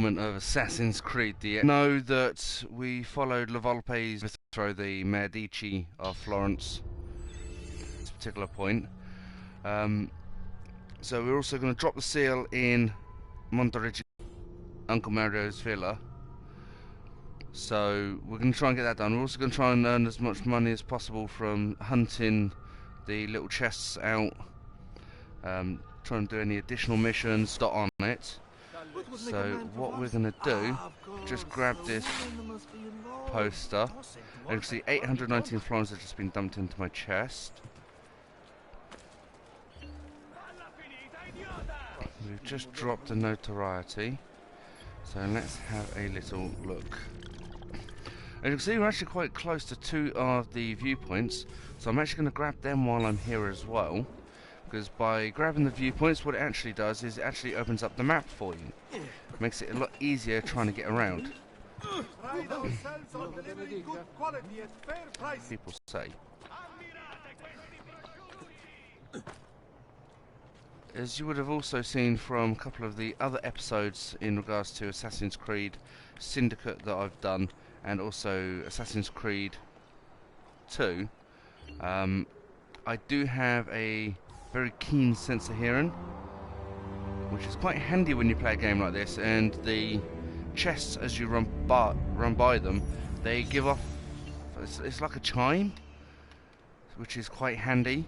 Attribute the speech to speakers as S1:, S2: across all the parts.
S1: Of Assassin's Creed. Know that we followed Volpe's through the Merdici of Florence at this particular point. So we're also going to drop the seal in Monterigi, Uncle Mario's villa. So we're going to try and get that done. We're also going to try and earn as much money as possible from hunting the little chests out. Try and do any additional missions on it. So what we're going to do, just grab this poster, and you can see 819 florins have just been dumped into my chest. We've just dropped the notoriety, so let's have a little look. As you can see, we're actually quite close to 2 of the viewpoints, so I'm actually going to grab them while I'm here as well. Because by grabbing the viewpoints, what it actually does is it actually opens up the map for you. It makes it a lot easier trying to get around. People say. As you would have also seen from a couple of the other episodes in regards to Assassin's Creed Syndicate that I've done, and also Assassin's Creed 2, I do have a very keen sense of hearing, which is quite handy when you play a game like this. And the chests, as you run by them, they give off, it's like a chime, which is quite handy.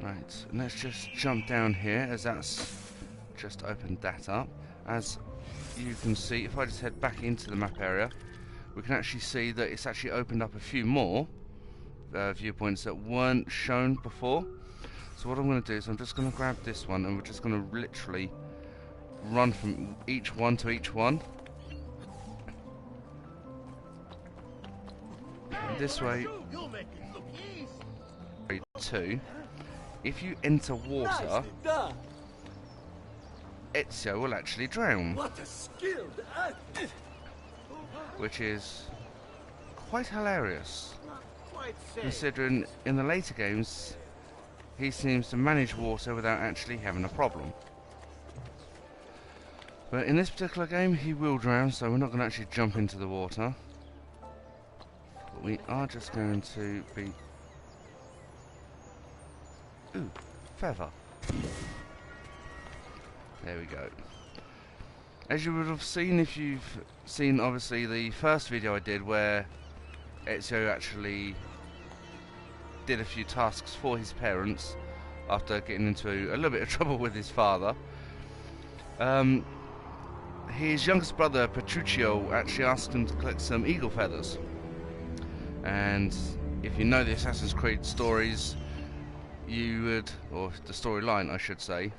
S1: Right, and let's just jump down here, as that's just opened that up. As you can see, if I just head back into the map area, we can actually see that it's actually opened up a few more viewpoints that weren't shown before. So what I'm going to do is I'm just going to grab this one, and we're just going to literally run from each one to each one. And this way, 2. If you enter water, Ezio will actually drown. Which is quite hilarious, considering in the later games he seems to manage water without actually having a problem. But in this particular game he will drown, so we're not going to actually jump into the water. But we are just going to be... Ooh, feather. There we go. As you would have seen if you've seen obviously the first video I did, where Ezio actually did a few tasks for his parents after getting into a little bit of trouble with his father. His youngest brother Petruccio actually asked him to collect some eagle feathers, and if you know the Assassin's Creed stories, you would, or the storyline I should say,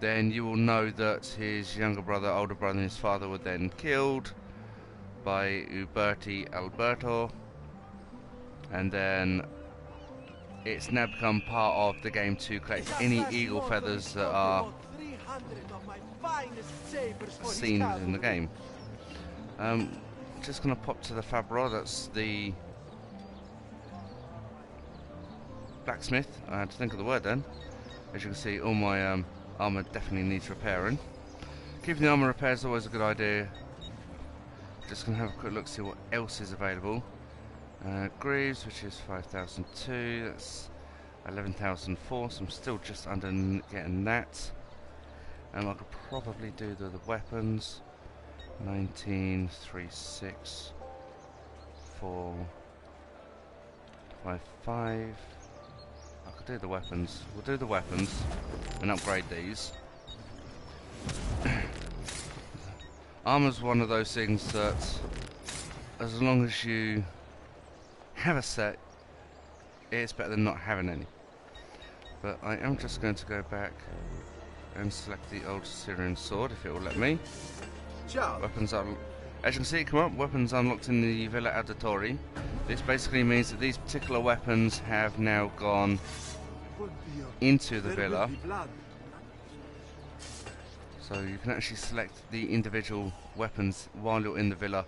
S1: then you will know that his younger brother, older brother and his father were then killed by Uberti Alberto, and then it's now become part of the game to collect any eagle feathers that are seen in the game. Just going to pop to the Fabra, that's the blacksmith. I had to think of the word then. As you can see, all my armour definitely needs repairing. Keeping the armour repaired is always a good idea. Just going to have a quick look, see what else is available. Greaves, which is 5,002, that's 11,004, so I'm still just under getting that. I could probably do the weapons. 1936 455. I could do the weapons. We'll do the weapons and upgrade these. Armor's one of those things that, as long as you have a set, it's better than not having any. But I am just going to go back and select the old Syrian sword, if it will let me. Weapons are, as you can see it come up, weapons unlocked in the Villa Auditori. This basically means that these particular weapons have now gone into the villa. So you can actually select the individual weapons while you're in the villa,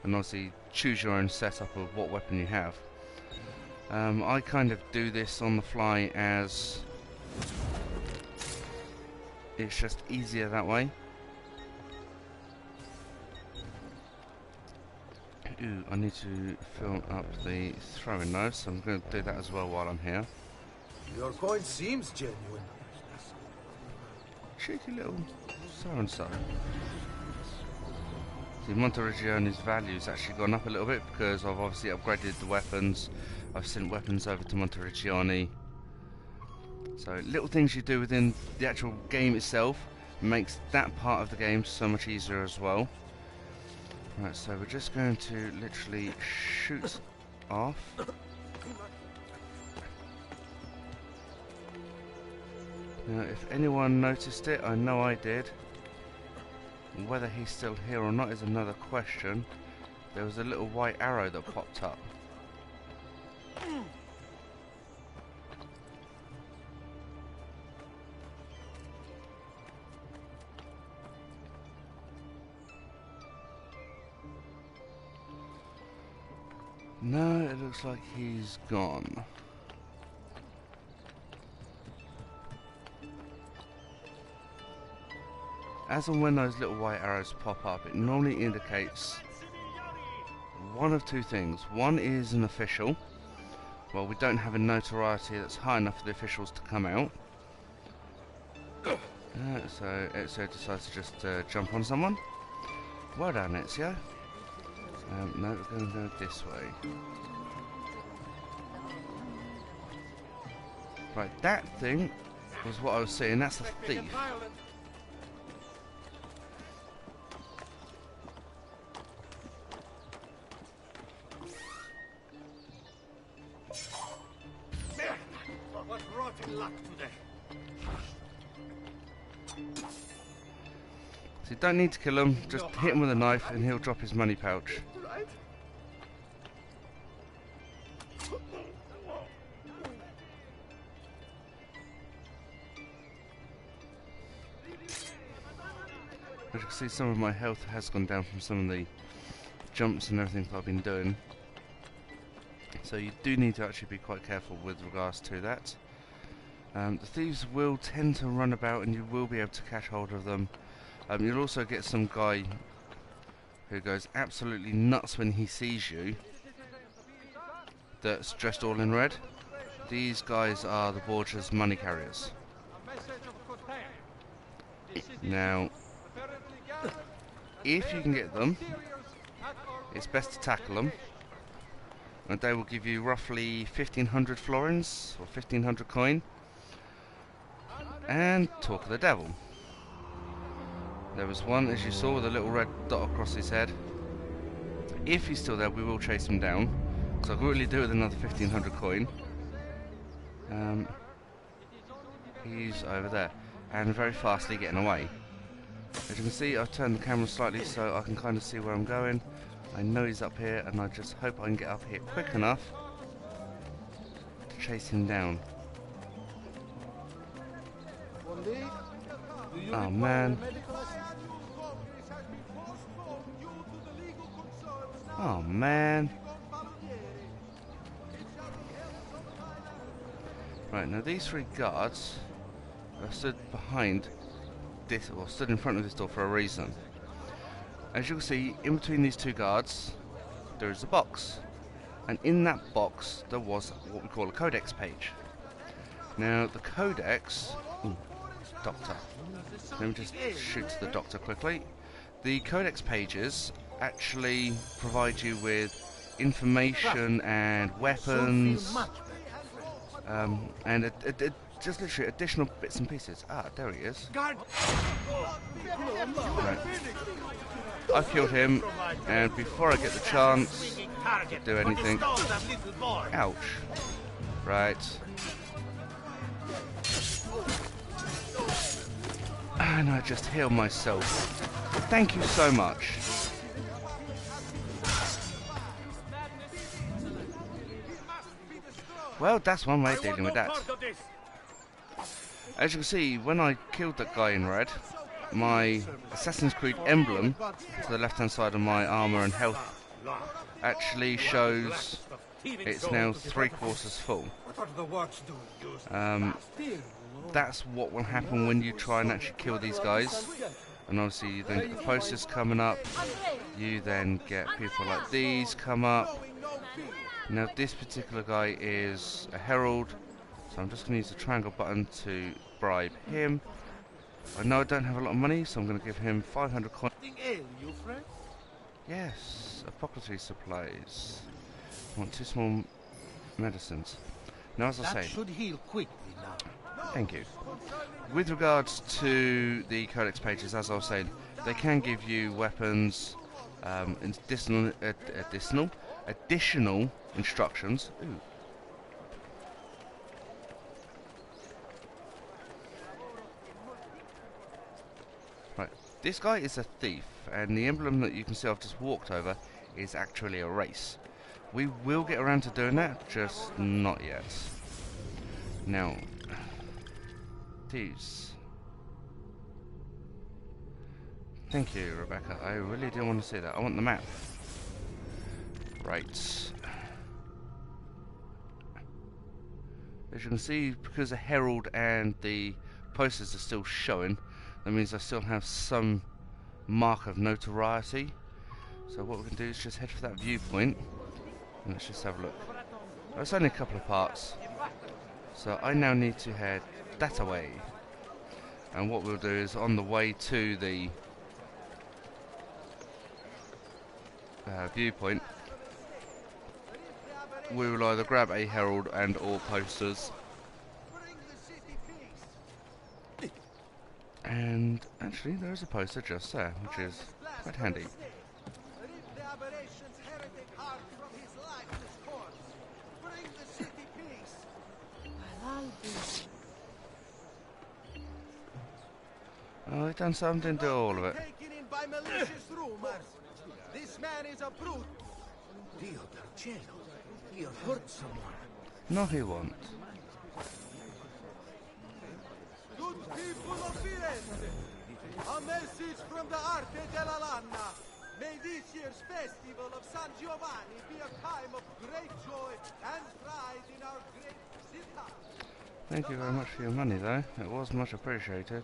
S1: and obviously choose your own setup of what weapon you have. I kind of do this on the fly, as it's just easier that way. Ooh, I need to fill up the throwing knives, so I'm going to do that as well while I'm here.
S2: Your coin seems genuine.
S1: Cheeky little so-and-so. See, Monteriggioni's value's actually gone up a little bit because I've obviously upgraded the weapons. I've sent weapons over to Monteriggioni. So little things you do within the actual game itself makes that part of the game so much easier as well. Right, so we're just going to literally shoot off. Now, if anyone noticed it, I know I did. Whether he's still here or not is another question. There was a little white arrow that popped up. No, it looks like he's gone. As and when those little white arrows pop up, it normally indicates one of two things. One is an official. Well, we don't have a notoriety that's high enough for the officials to come out. So Ezio decides to just jump on someone. Well done, Ezio. No, we're going to go this way. Right, that thing was what I was saying. That's a thief.
S2: What rotten luck today.
S1: So you don't need to kill him, just hit him with a knife and he'll drop his money pouch. As you can see, some of my health has gone down from some of the jumps and everything that I've been doing. So you do need to actually be quite careful with regards to that. The thieves will tend to run about and you will be able to catch hold of them. You'll also get some guy who goes absolutely nuts when he sees you, that's dressed all in red. These guys are the Borgia's money carriers. Now, if you can get them, it's best to tackle them, and they will give you roughly 1500 florins or 1500 coin. And talk of the devil. There was one, as you saw, with a little red dot across his head. If he's still there, we will chase him down, because I could really do with another 1500 coin. He's over there, and very fastly getting away. As you can see, I've turned the camera slightly so I can kind of see where I'm going. I know he's up here, and I just hope I can get up here quick enough to chase him down. Oh man. Oh man. Right, now these three guards are stood behind this, or stood in front of this door for a reason. As you can see, in between these two guards, there is a box. And in that box, there was what we call a codex page. Now, the codex... Ooh, doctor. Let me just shoot to the doctor quickly. The codex pages actually provide you with information and weapons, and just literally additional bits and pieces. Ah, there he is. Right. I've killed him, and before I get the chance to do anything... Ouch. Right. And I just heal myself. Thank you so much. Well, that's one way of dealing with that. As you can see, when I killed that guy in red, my Assassin's Creed emblem to the left hand side of my armour and health actually shows it's now 3/4 full. That's what will happen when you try and actually kill these guys. and obviously you then get the posters coming up. You then get people like these come up. Now this particular guy is a herald, so I'm just going to use the triangle button to bribe him. I know I don't have a lot of money, so I'm going to give him 500 coins. Yes, apothecary supplies. I want 2 small medicines. Now, as I say,
S2: should heal quickly now.
S1: thank you. With regards to the codex pages, as I was saying, they can give you weapons, additional instructions. Ooh. Right, this guy is a thief, and the emblem that you can see I've just walked over is actually a race. We will get around to doing that, just not yet. Now, thieves. Thank you, Rebecca. I really do want to see that. I want the map. Right. As you can see, because the herald and the posters are still showing, that means I still have some mark of notoriety. So what we can do is just head for that viewpoint. And let's just have a look. Oh, it's only a couple of parts. So I now need to head that way. And what we'll do is on the way to the viewpoint, we will either grab a herald and or posters. And actually there is a poster just there, which is quite handy. Oh, he's done something to all of it.
S2: This man is a brute. Dio del cielo, he hurt someone.
S1: No, he won't.
S2: Good people of Firenze, a message from the Arte della Lana. May this year's festival of San Giovanni be a time of great joy and pride in our great città.
S1: Thank you very much for your money, though. It was much appreciated.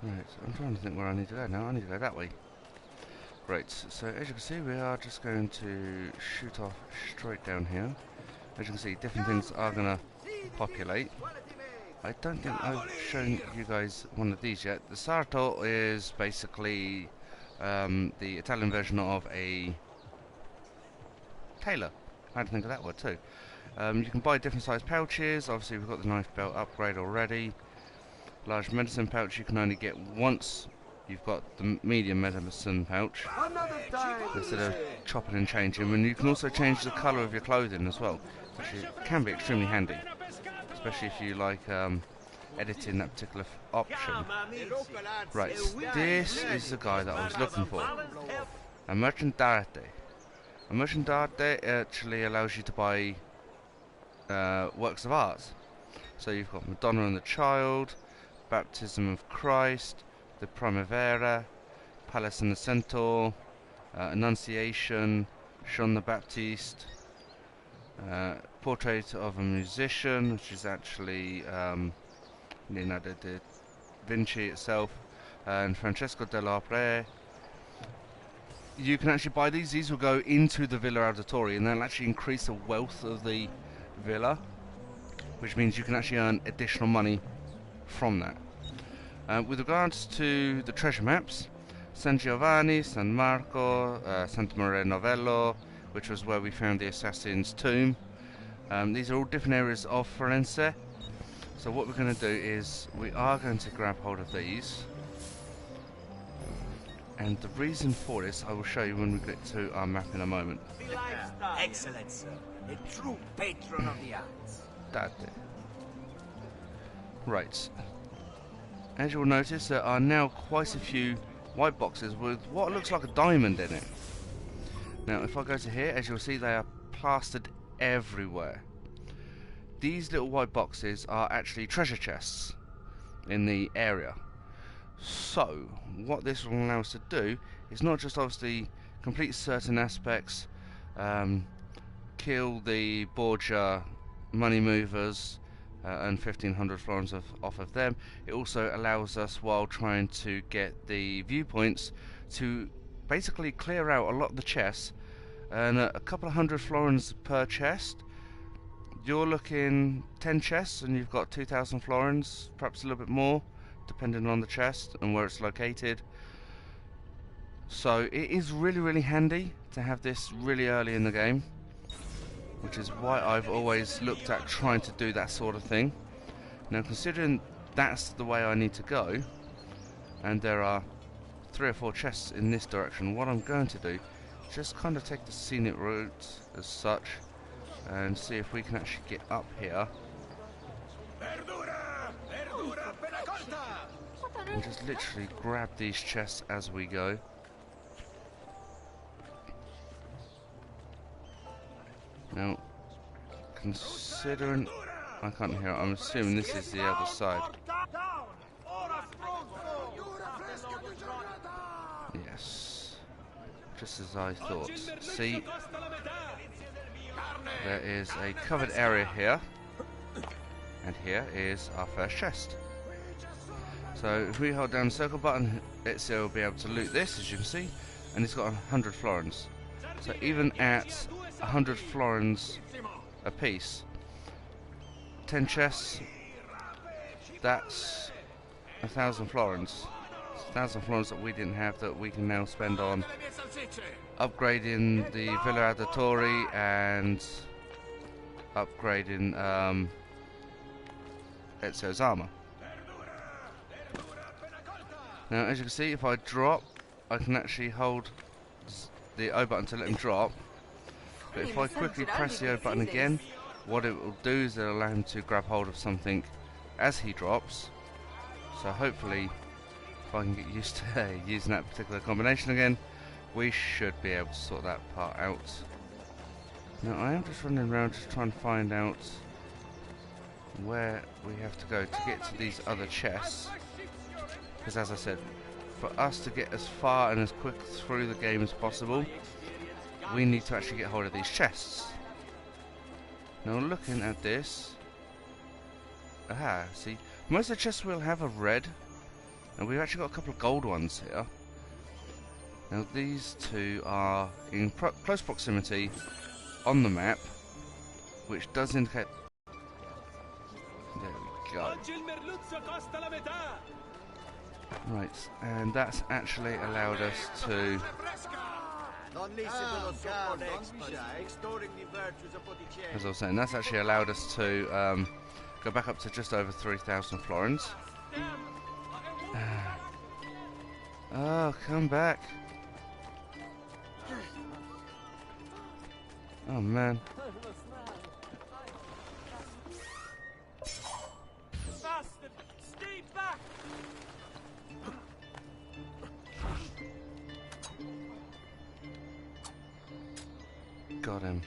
S1: Right, I'm trying to think where I need to go now. I need to go that way. Right, so as you can see, we are just going to shoot off straight down here. As you can see, different things are going to populate. I don't think I've shown you guys one of these yet. The Sarto is basically the Italian version of a tailor. I had to think of that word too. You can buy different size pouches. Obviously we've got the knife belt upgrade already. Large medicine pouch you can only get once you've got the medium medicine pouch, instead of chopping and changing. And you can also change the colour of your clothing as well, which can be extremely handy, especially if you like editing that particular option. Right, this is the guy that I was looking for. A merchant d'arte. A merchant d'arte actually allows you to buy works of art. So you've got Madonna and the Child, Baptism of Christ, the Primavera, Palace and the Centaur, Annunciation, Jean the Baptiste, Portrait of a Musician, which is actually Leonardo da Vinci itself, and Francesco dell'Opera. You can actually buy these. These will go into the Villa Auditore, and they'll actually increase the wealth of the villa, which means you can actually earn additional money from that. With regards to the treasure maps, San Giovanni, San Marco, Santa Maria Novello, which was where we found the assassin's tomb. These are all different areas of Firenze. So what we're going to do is we are going to grab hold of these. And the reason for this I will show you when we get to our map in a moment.
S3: Excellent, sir. A true patron of the arts.
S1: That. Right. As you'll notice, there are now quite a few white boxes with what looks like a diamond in it. Now, if I go to here, as you'll see, they are plastered everywhere. These little white boxes are actually treasure chests in the area. So, what this will allow us to do is not just obviously complete certain aspects, kill the Borgia money movers, earn 1500 florins off of them. It also allows us, while trying to get the viewpoints, to basically clear out a lot of the chests, and a couple of hundred florins per chest. You're looking 10 chests and you've got 2000 florins, perhaps a little bit more, depending on the chest and where it's located. So it is really handy to have this really early in the game, which is why I've always looked at trying to do that sort of thing. Now, considering that's the way I need to go, and there are 3 or 4 chests in this direction, what I'm going to do is just kind of take the scenic route as such and see if we can actually get up here and just literally grab these chests as we go. Now, considering I can't hear it, I'm assuming this is the other side. Yes, just as I thought. See, there is a covered area here, and here is our first chest. So if we hold down the circle button, Ezio will be able to loot this, as you can see, and it's got 100 florins. So even at 100 florins a piece, 10 chests, that's 1000 florins. 1000 florins that we didn't have, that we can now spend on upgrading the Villa Auditore and upgrading Ezio's armour. Now, as you can see, if I drop, I can actually hold the O button to let him drop. But if I quickly press the O button again, what it will do is it'll allow him to grab hold of something as he drops. So hopefully, if I can get used to using that particular combination again, we should be able to sort that part out. Now, I am just running around just trying to find out where we have to go to get to these other chests. Because as I said, for us to get as far and as quick through the game as possible, we need to actually get hold of these chests. Now, looking at this, aha, see, most of the chests will have a red, and we've actually got a couple of gold ones here. Now, these two are in close proximity on the map, which does indicate. There we go. Right, and that's actually allowed us to. As I was saying, that's actually allowed us to go back up to just over 3000 florins. Oh, come back. Oh, man.
S2: Bastard! Stay back!
S1: Got him.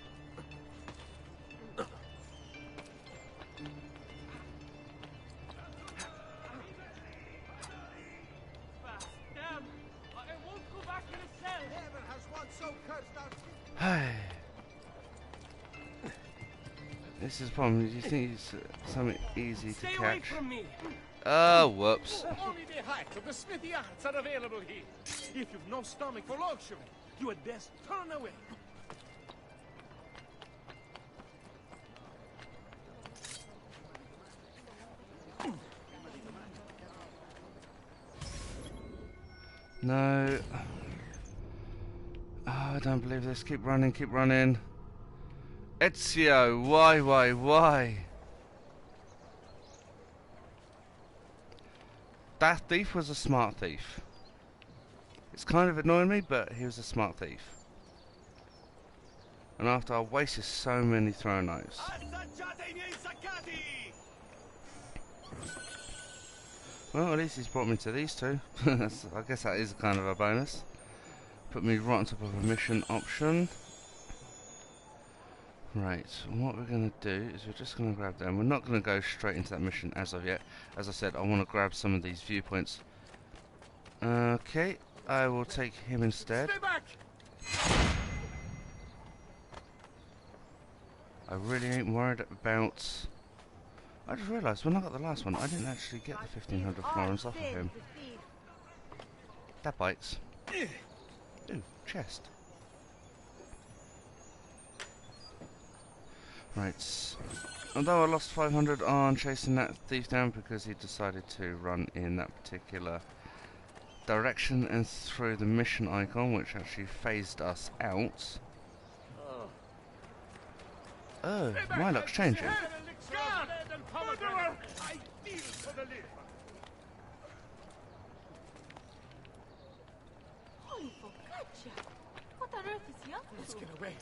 S1: This is the problem. You think it's something easy to catch? Oh, whoops.
S2: Only the height of the smithy arts are available here. If you've no stomach for luxury, you had best turn away.
S1: No. Oh, I don't believe this. Keep running, keep running. Ezio, why? That thief was a smart thief. It's kind of annoying me, but he was a smart thief. And after I wasted so many throwing knives. Well, at least he's brought me to these two. I guess that is kind of a bonus. Put me right on top of a mission option. Right, what we're going to do is we're just going to grab them. We're not going to go straight into that mission as of yet. As I said, I want to grab some of these viewpoints. Okay, I will take him instead.
S2: Stay back!
S1: I really ain't worried about I just realised when I got the last one, I didn't actually get the 1500 florins off of him. That bites. Ooh, chest. Right. Although I lost 500 on chasing that thief down because he decided to run in that particular direction and through the mission icon, which actually phased us out. Oh, my luck's changing.
S4: Holy focaccia! What on earth is he up to?
S3: Let's get away.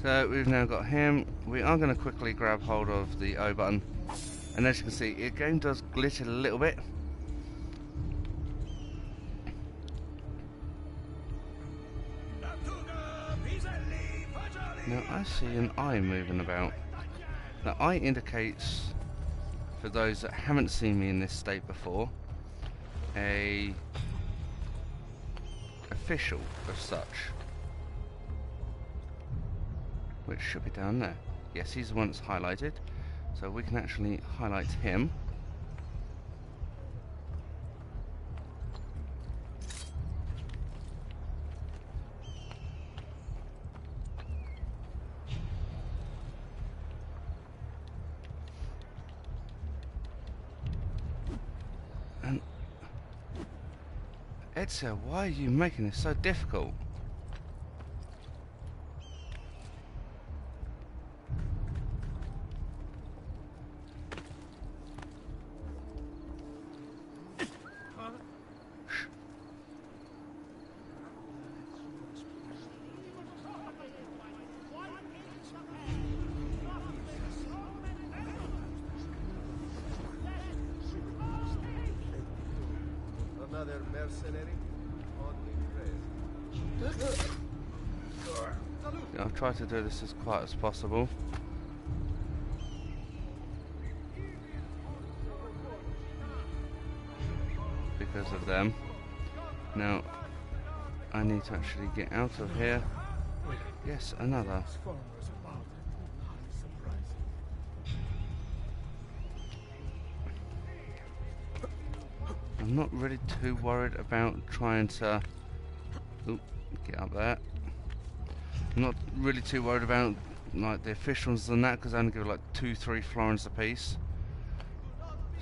S1: So we've now got him. We are going to quickly grab hold of the O button, and as you can see, the game does glitch a little bit. Now I see an eye moving about. That eye indicates, for those that haven't seen me in this state before, a official of such, which should be down there. Yes, he's the one that's highlighted, so we can actually highlight him. And Ezio, why are you making this so difficult?
S2: Another mercenary? Only praise.
S1: I'll try to do this as quiet as possible. Because of them. Now, I need to actually get out of here. Yes, another. I'm not really too worried about trying to... Oop, get up there. I'm not really too worried about like the officials and that, because I only give like 2-3 florins a piece.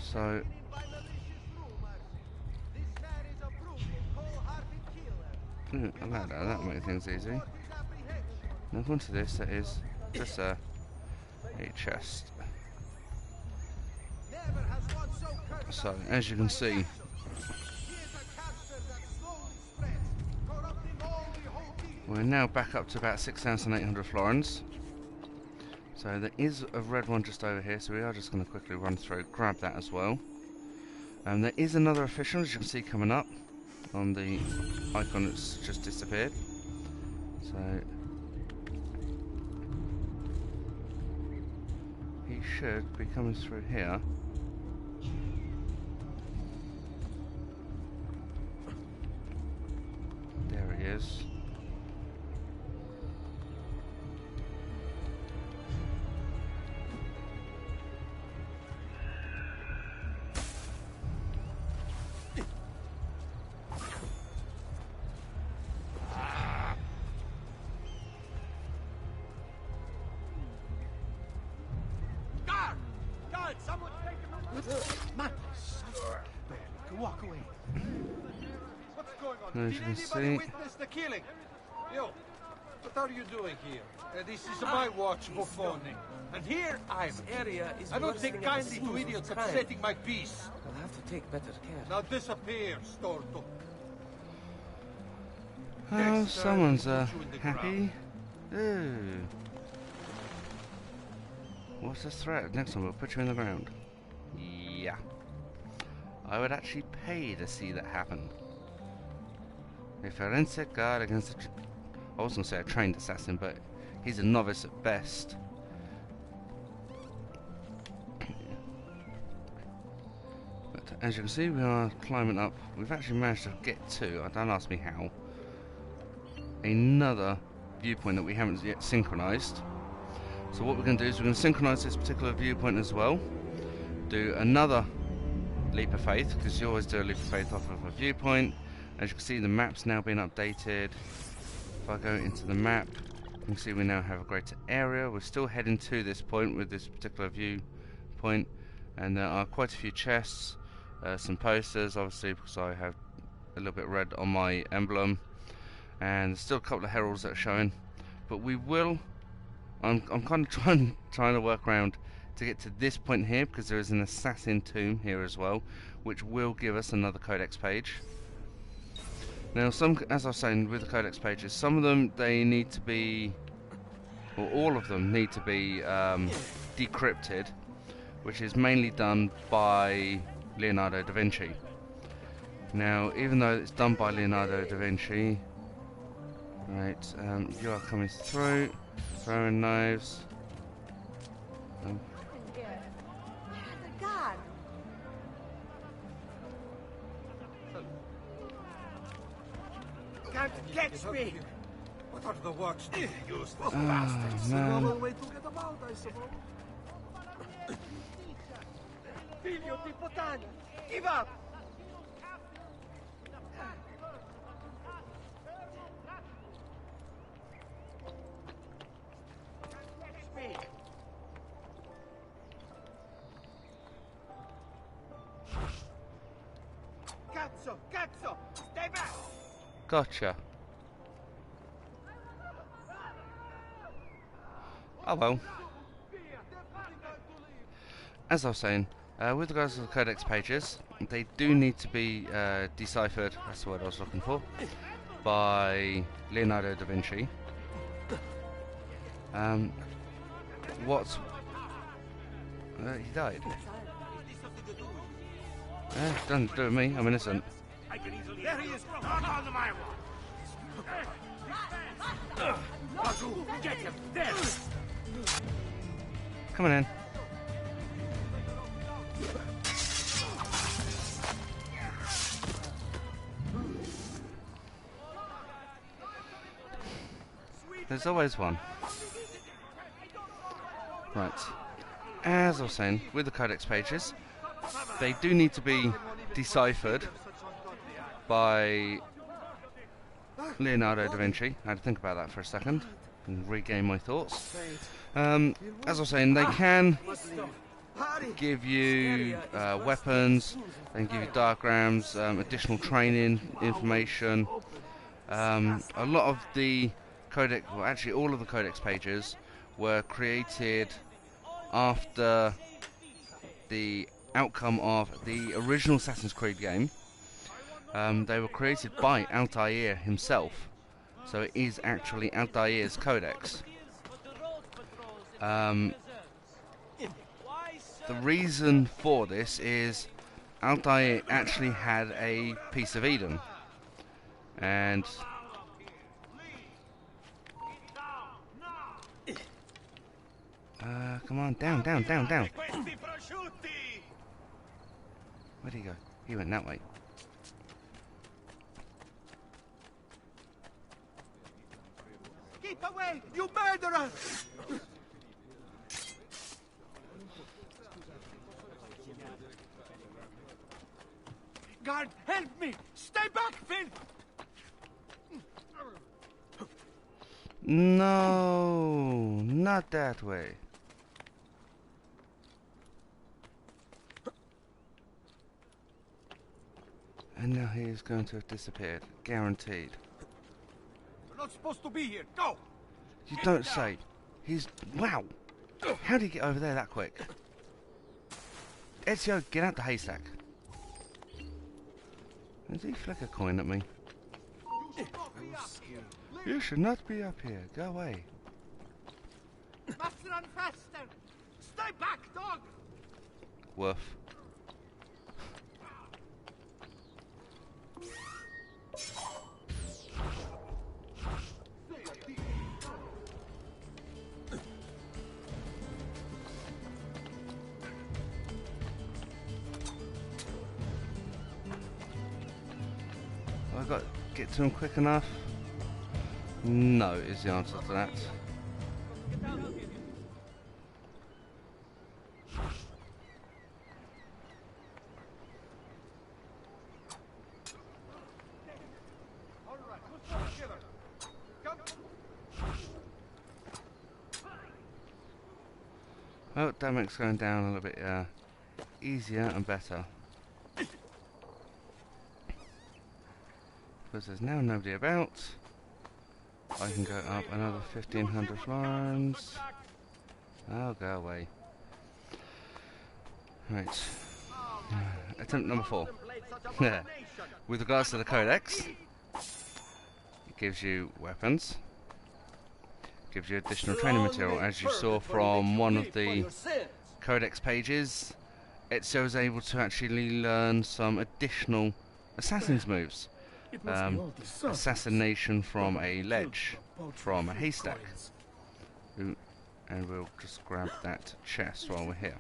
S1: So... that'll make things easy. Now according to this, that is just a chest. So, as you can see, we're now back up to about 6,800 florins. So there is a red one just over here, so we are just going to quickly run through, grab that as well. And there is another official, as you can see, coming up on the icon that's just disappeared. So he should be coming through here. There he is.
S3: Walk away.
S2: What's going on?
S1: As you
S2: Did
S1: can
S2: anybody
S1: see,
S2: witness the killing? Yo, what are you doing here? This is my watch, Buffoni. And here I'm.
S3: This area is
S2: I don't
S3: worsening
S2: take
S3: at the
S2: kindly
S3: seams
S2: to
S3: with
S2: idiots
S3: crime.
S2: upsetting my peace.
S3: I'll have to take better care.
S2: Now disappear, Storto.
S1: oh,
S2: Next time
S1: someone's
S2: we'll put you in the
S1: happy. Ooh. What's this threat? Next time we'll put you in the ground. Yeah. I would actually pay to see that happen. A Firenze guard against I was going to say a trained assassin, but he's a novice at best. But as you can see, we are climbing up. We've actually managed to get to, don't ask me how, another viewpoint that we haven't yet synchronized. So what we're going to do is we're going to synchronise this particular viewpoint as well. Do another leap of faith, because you always do a leap of faith off of a viewpoint. As you can see, the map's now been updated. If I go into the map, you can see we now have a greater area. We're still heading to this point with this particular viewpoint, and there are quite a few chests, some posters, obviously because I have a little bit red on my emblem, and there's still a couple of heralds that are showing. But we will. I'm kind of trying to work around to get to this point here, because there is an assassin tomb here as well, which will give us another codex page. Now, as I was saying with the codex pages, some of them they need to be, or all of them need to be decrypted, which is mainly done by Leonardo da Vinci. Now, even though it's done by Leonardo da Vinci, right, you are coming through, throwing knives.
S3: Can't catch me! What are the works? Useless
S1: Oh,
S3: bastards!
S1: man.
S2: Normal way to get about, I suppose.
S3: Figlio di puttana! Give up! Speak! Cazzo! Cazzo! Stay back!
S1: Gotcha. Oh well. As I was saying, with regards to the codex pages, they do need to be deciphered, that's the word I was looking for, by Leonardo da Vinci. What's... he died. Doesn't do with me, I'm innocent.
S3: There he is! Not on my watch! Bazoo, get him! There!
S1: Come on in. There's always one. Right. As I was saying, with the codex pages, they do need to be deciphered by Leonardo da Vinci. I had to think about that for a second and regain my thoughts. As I was saying, they can give you weapons, they can give you diagrams, additional training information. A lot of the codex, well actually all of the codex pages were created after the outcome of the original Assassin's Creed game. They were created by Altair himself, so it is actually Altair's codex. The reason for this is Altair actually had a piece of Eden, and come on, down. Where'd he go? He went that way.
S2: Keep away, you murderer!
S3: Guard, help me! Stay back, Finn!
S1: No, not that way. And now he is going to have disappeared, guaranteed.
S3: You're not supposed to be here. Go!
S1: You don't say. He's... wow! How did he get over there that quick? Ezio, get out the haystack. Did he flick a coin at me? You should not be up here. Go away.
S2: Must run faster! Stay back, dog!
S1: Woof. Have I got to get to him quick enough? No, is the answer to that. Oh, that makes going down a little bit easier and better. Because there's now nobody about. I can go up another 1500 florins. Oh, go away. Right. Attempt number 4. With regards to the codex, it gives you weapons, gives you additional training material. As you saw from one of the codex pages, Ezio is able to actually learn some additional assassin's moves. Assassination from a ledge, from a haystack. Ooh, and we'll just grab that chest while we're here.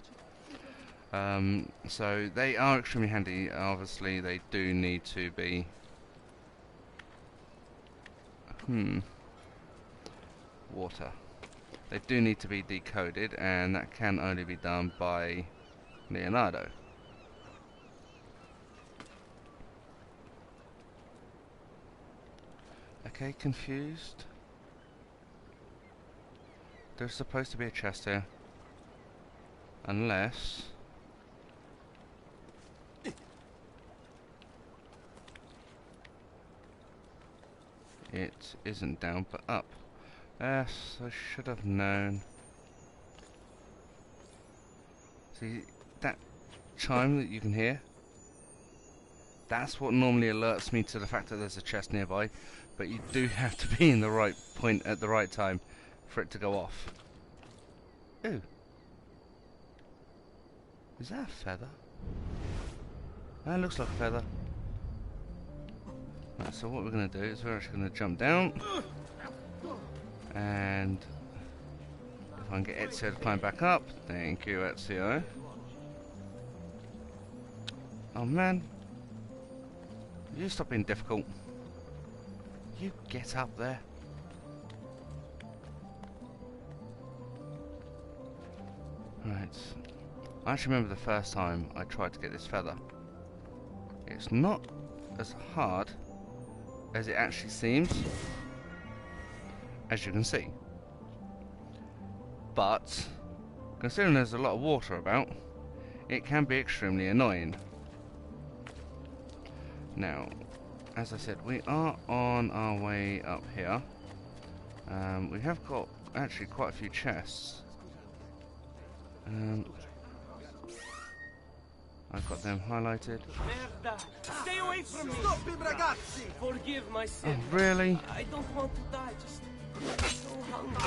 S1: So they are extremely handy. Obviously they do need to be water. They do need to be decoded, and that can only be done by Leonardo. Okay, confused. There's supposed to be a chest here. Unless... it isn't down, but up. Yes, I should have known. See, that chime that you can hear? That's what normally alerts me to the fact that there's a chest nearby. But you do have to be in the right point at the right time for it to go off. Ooh. Is that a feather? That looks like a feather. Right, so what we're going to do is we're actually going to jump down. And if I can get Ezio to climb back up. Thank you, Ezio. Oh man. You stop being difficult. You get up there. Right. I actually remember the first time I tried to get this feather. It's not as hard as it actually seems, as you can see. But, considering there's a lot of water about, it can be extremely annoying. Now, as I said, we are on our way up here. We have got actually quite a few chests. I've got them highlighted.
S3: Merda! Stay away from me!
S2: Stop him, ragazzi!
S3: Forgive my sin.
S1: Oh, really?
S3: I don't want to die, just so hungry.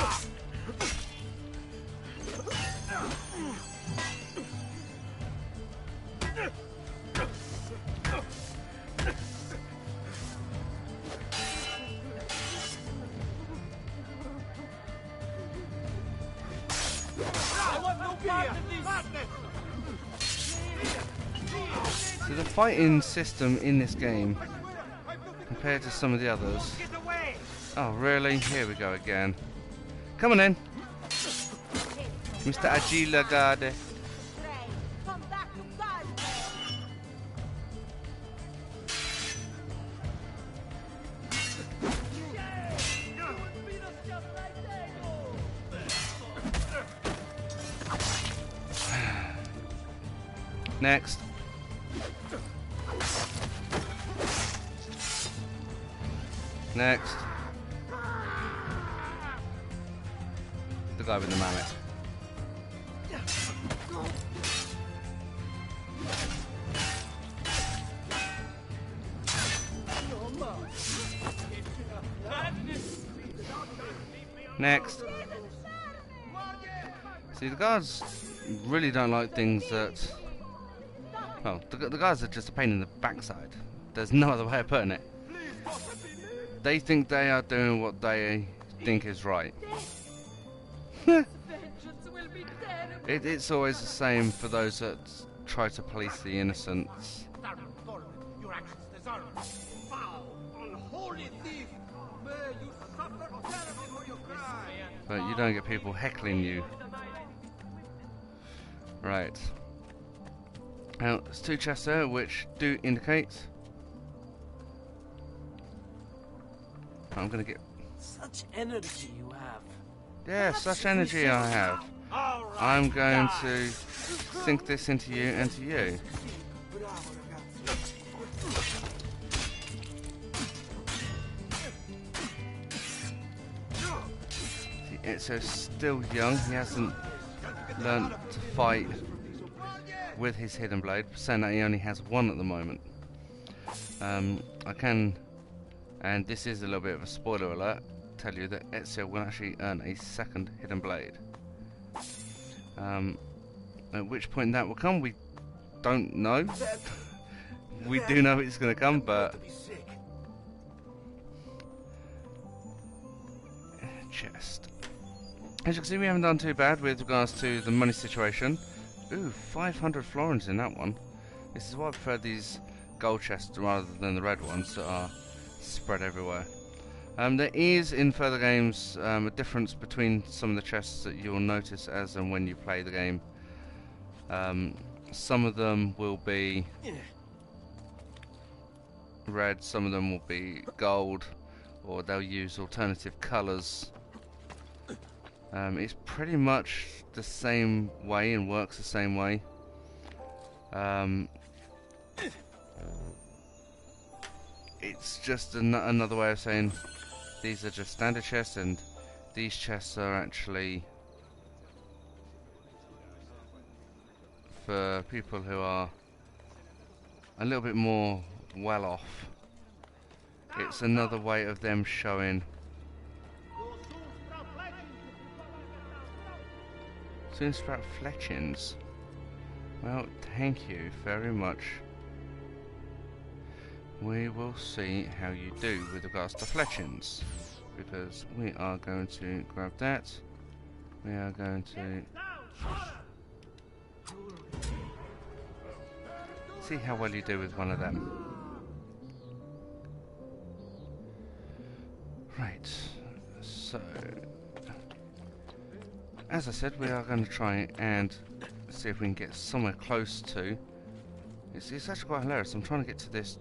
S3: I want no part of this!
S1: So the fighting system in this game, compared to some of the others... Oh really? Here we go again. Come on in, Mr. Agilagade.
S4: Come back to Volpe.
S1: Next. Next. The guy with the mammoth. Next. See, the guards really don't like things that... Well, the guards are just a pain in the backside. There's no other way of putting it. They think they are doing what they think is right. It's always the same for those that try to police the innocents.
S2: Your actions deserve foul, unholy thief! May you suffer terribly for your crime!
S1: But you don't get people heckling you. Right. Now, there's 2 chests there which do indicate... I'm gonna get...
S3: Such energy you have.
S1: Yeah, such energy I have.
S2: All
S1: I'm going to sink this into you and to you. See, Ezio's still young. He hasn't learnt to fight with his hidden blade, saying that he only has one at the moment. I can, and this is a little bit of a spoiler alert, tell you that Ezio will actually earn a second hidden blade. At which point that will come, we don't know. We do know it's going to come, but chest. As you can see, we haven't done too bad with regards to the money situation. Ooh, 500 florins in that one. This is why I prefer these gold chests rather than the red ones that are spread everywhere. There is, in further games, a difference between some of the chests that you'll notice as and when you play the game. Some of them will be red, some of them will be gold, or they'll use alternative colours. It's pretty much the same way and works the same way. It's just another way of saying these are just standard chests, and these chests are actually for people who are a little bit more well off. It's another way of them showing soon sprout fletchings. Well, thank you very much. We will see how you do with regards to fletchings, because we are going to grab that. We are going to see how well you do with one of them. Right, so as I said, we are going to try and see if we can get somewhere close to. It's actually quite hilarious. I'm trying to get to this.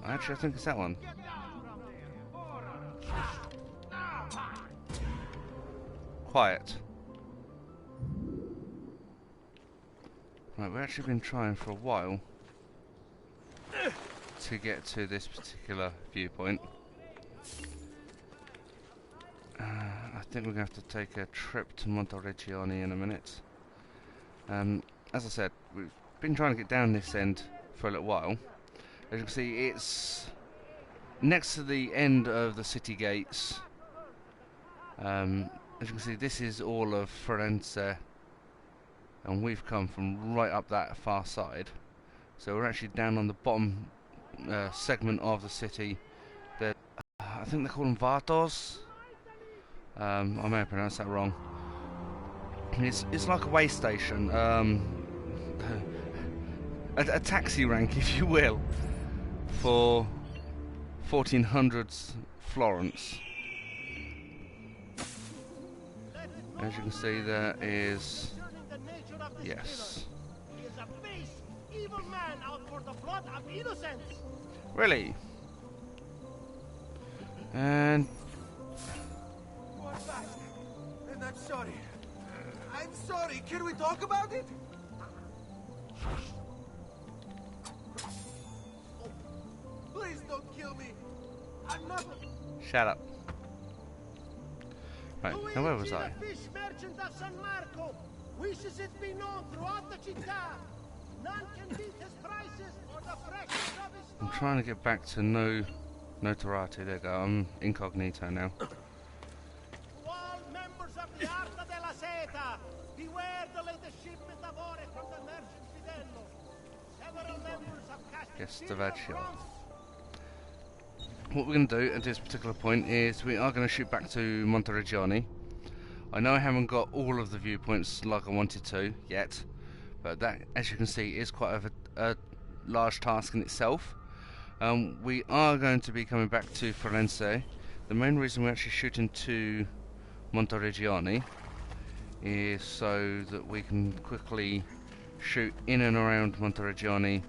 S1: Actually, I think it's that one. Quiet. Right, we've actually been trying for a while to get to this particular viewpoint. I think we're going to have to take a trip to Montereggioni in a minute. As I said, we've been trying to get down this end for a little while. As you can see, it's next to the end of the city gates. As you can see, this is all of Firenze, and we've come from right up that far side. So we're actually down on the bottom segment of the city. I think they call them Vartos. I may have pronounced that wrong. It's like a way station, a taxi rank, if you will, for 1400s Florence. As you can see, there is, yes.
S2: He is a base, evil man out for the blood of innocents.
S1: Really? And
S2: One bastard, and I'm sorry. I'm sorry. Can we talk about it? Oh, please don't kill me. I'm not.
S1: shut up. Right, now where was I?
S2: The fish merchant of San Marco wishes it be known throughout the città. None can beat his prices or the freshness of his
S1: I'm
S2: store.
S1: trying to get back to notoriety. There you go. I'm incognito now.
S2: To all members of the Arta della Seta, beware the latest shipment of ore from the merchant Fidello. Several members of
S1: Yes,
S2: Castillo
S1: Stavaccio.
S2: France.
S1: What we're going to do at this particular point is we are going to shoot back to Montereggioni. I know I haven't got all of the viewpoints like I wanted to yet, but that, as you can see, is quite a large task in itself. We are going to be coming back to Firenze. The main reason we're actually shooting to Montereggioni is so that we can quickly shoot in and around Montereggioni,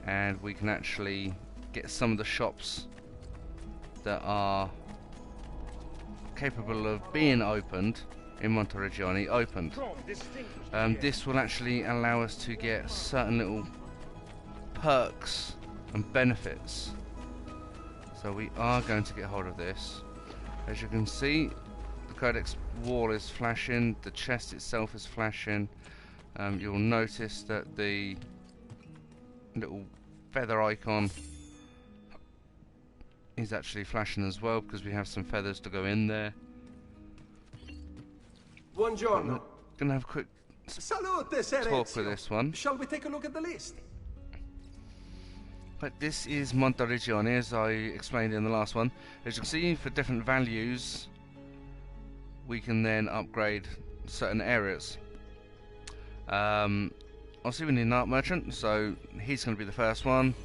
S1: and we can actually get some of the shops that are capable of being opened in Monteriggioni opened. This will actually allow us to get certain little perks and benefits. So we are going to get hold of this. As you can see, the codex wall is flashing, the chest itself is flashing. You'll notice that the little feather icon is actually flashing as well, because we have some feathers to go in there.
S5: Buongiorno.
S1: Gonna have a quick
S5: Salute, Sir
S1: talk
S5: Ezio.
S1: with this one.
S5: Shall we take a look at the list?
S1: But this is Monteriggioni, as I explained in the last one. As you can see, for different values, we can then upgrade certain areas. Obviously we need an art merchant, so he's going to be the first one.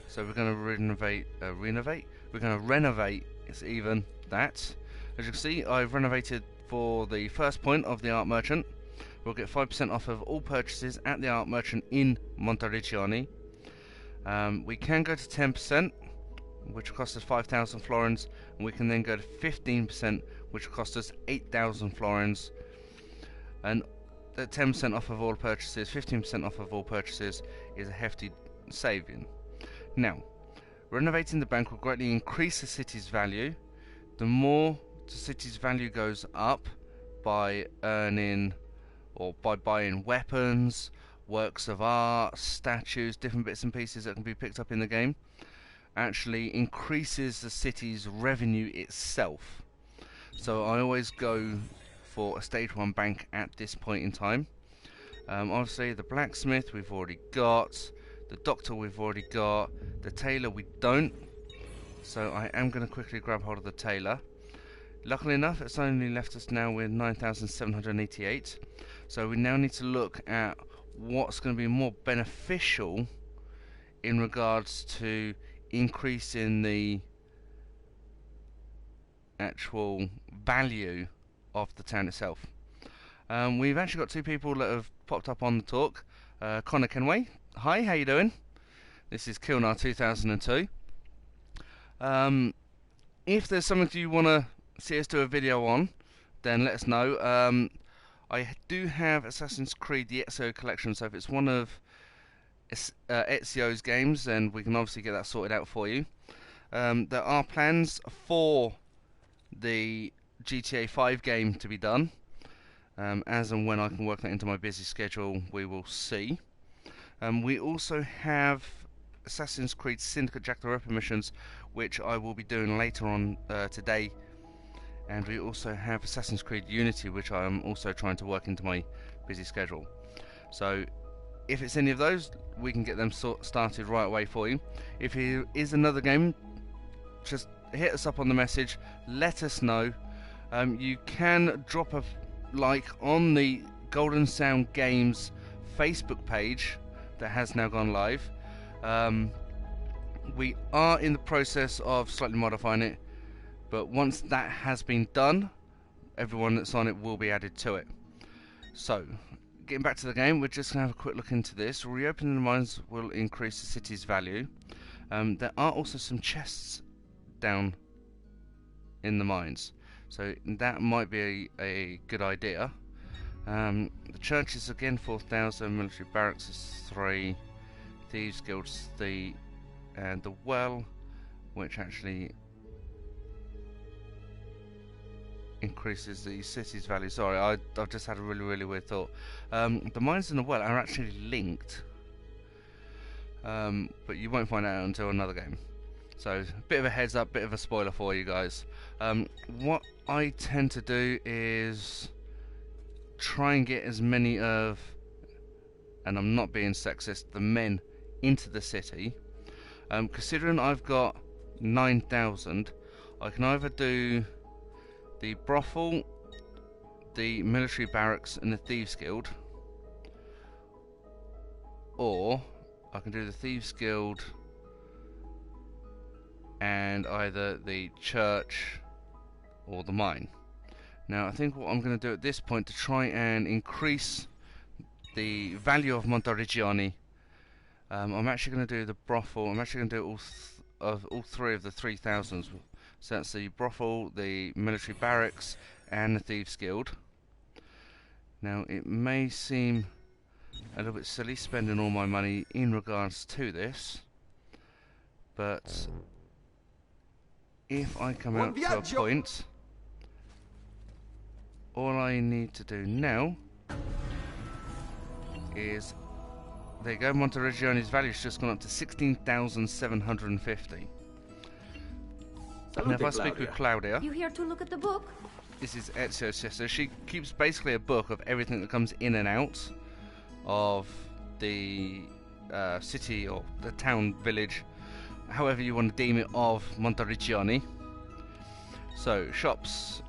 S1: So we're going to renovate. We're going to renovate. It's even that. As you can see, I've renovated for the first point of the art merchant. We'll get 5% off of all purchases at the art merchant in Monteriggioni. We can go to 10%, which costs us 5,000 florins, and we can then go to 15%, which costs us 8,000 florins. And that 10% off of all purchases, 15% off of all purchases is a hefty saving. Now, renovating the bank will greatly increase the city's value. The more the city's value goes up by earning or by buying weapons, works of art, statues, different bits and pieces that can be picked up in the game, actually increases the city's revenue itself. So I always go for a stage 1 bank at this point in time. Obviously the blacksmith we've already got, the doctor we've already got, the tailor we don't, so I am going to quickly grab hold of the tailor. Luckily enough, it's only left us now with 9,788, so we now need to look at what's going to be more beneficial in regards to increasing the actual value of the town itself. We've actually got two people that have popped up on the talk. Connor Kenway, hi, how you doing? This is Kilnar 2002. If there's something you want to see us do a video on, then let us know. I do have Assassin's Creed the Ezio collection, so if it's one of Ezio's games, then we can obviously get that sorted out for you. There are plans for the GTA 5 game to be done. As and when I can work that into my busy schedule, we will see. We also have Assassin's Creed Syndicate Jack the Ripper missions, which I will be doing later on today. And we also have Assassin's Creed Unity, which I am also trying to work into my busy schedule. So if it's any of those, we can get them started right away for you. If it is another game, just hit us up on the message, let us know. You can drop a like on the Golden Sound Games Facebook page that has now gone live. We are in the process of slightly modifying it, but once that has been done, everyone that's on it will be added to it. So, getting back to the game, we're just going to have a quick look into this. Reopening the mines will increase the city's value. There are also some chests down in the mines, so that might be a good idea. The church is again 4,000, military barracks is 3, thieves guilds 3, and the well, which actually increases the city's value. Sorry, I've just had a really weird thought. The mines and the well are actually linked, but you won't find out until another game. So, a bit of a heads up, bit of a spoiler for you guys. What I tend to do is try and get as many of, and I'm not being sexist, the men into the city. Considering I've got 9,000, I can either do the brothel, the military barracks and the thieves guild, or I can do the thieves guild and either the church or the mine. Now I think what I'm going to do at this point to try and increase the value of Monteriggioni, I'm actually going to do the brothel. I'm actually going to do all three of the 3,000s. So that's the brothel, the military barracks and the thieves guild. Now, it may seem a little bit silly spending all my money in regards to this, but if I come out to a point, all I need to do now is, there you go, Monteriggioni's value's just gone up to 16,750. Now if I speak with Claudia,
S6: You here to look at the book?
S1: this is Ezio's sister. She keeps basically a book of everything that comes in and out of the city or the town, village, however you want to deem it, of Monteriggioni. So, shops,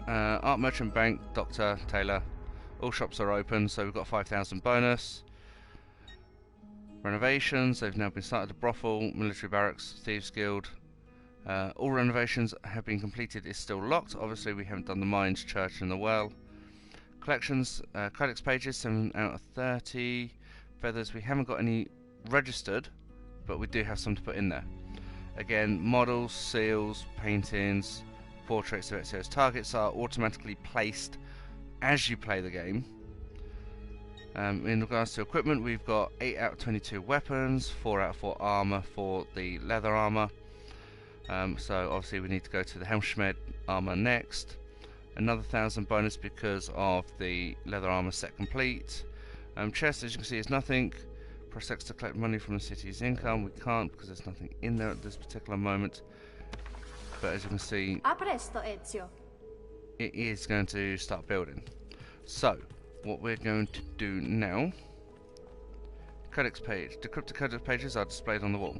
S1: art merchant, bank, doctor, tailor, all shops are open, so we've got 5,000 bonus. Renovations, they've now been started, a brothel, military barracks, thieves guild. All renovations have been completed, is still locked. Obviously we haven't done the mines, church and the well. Collections, codex pages, 7 out of 30. Feathers, we haven't got any registered, but we do have some to put in there. Again, models, seals, paintings, portraits of Ezio's targets are automatically placed as you play the game. In regards to equipment, we've got 8 out of 22 weapons, 4 out of 4 armour for the leather armour. So obviously we need to go to the Helmschmied armour next. Another 1,000 bonus because of the leather armour set complete. Chest, as you can see, is nothing. Press X to collect money from the city's income. We can't because there's nothing in there at this particular moment. But as you can see,
S6: A presto, Ezio.
S1: it is going to start building. So, what we're going to do now, codex page. Decrypted codex pages are displayed on the wall.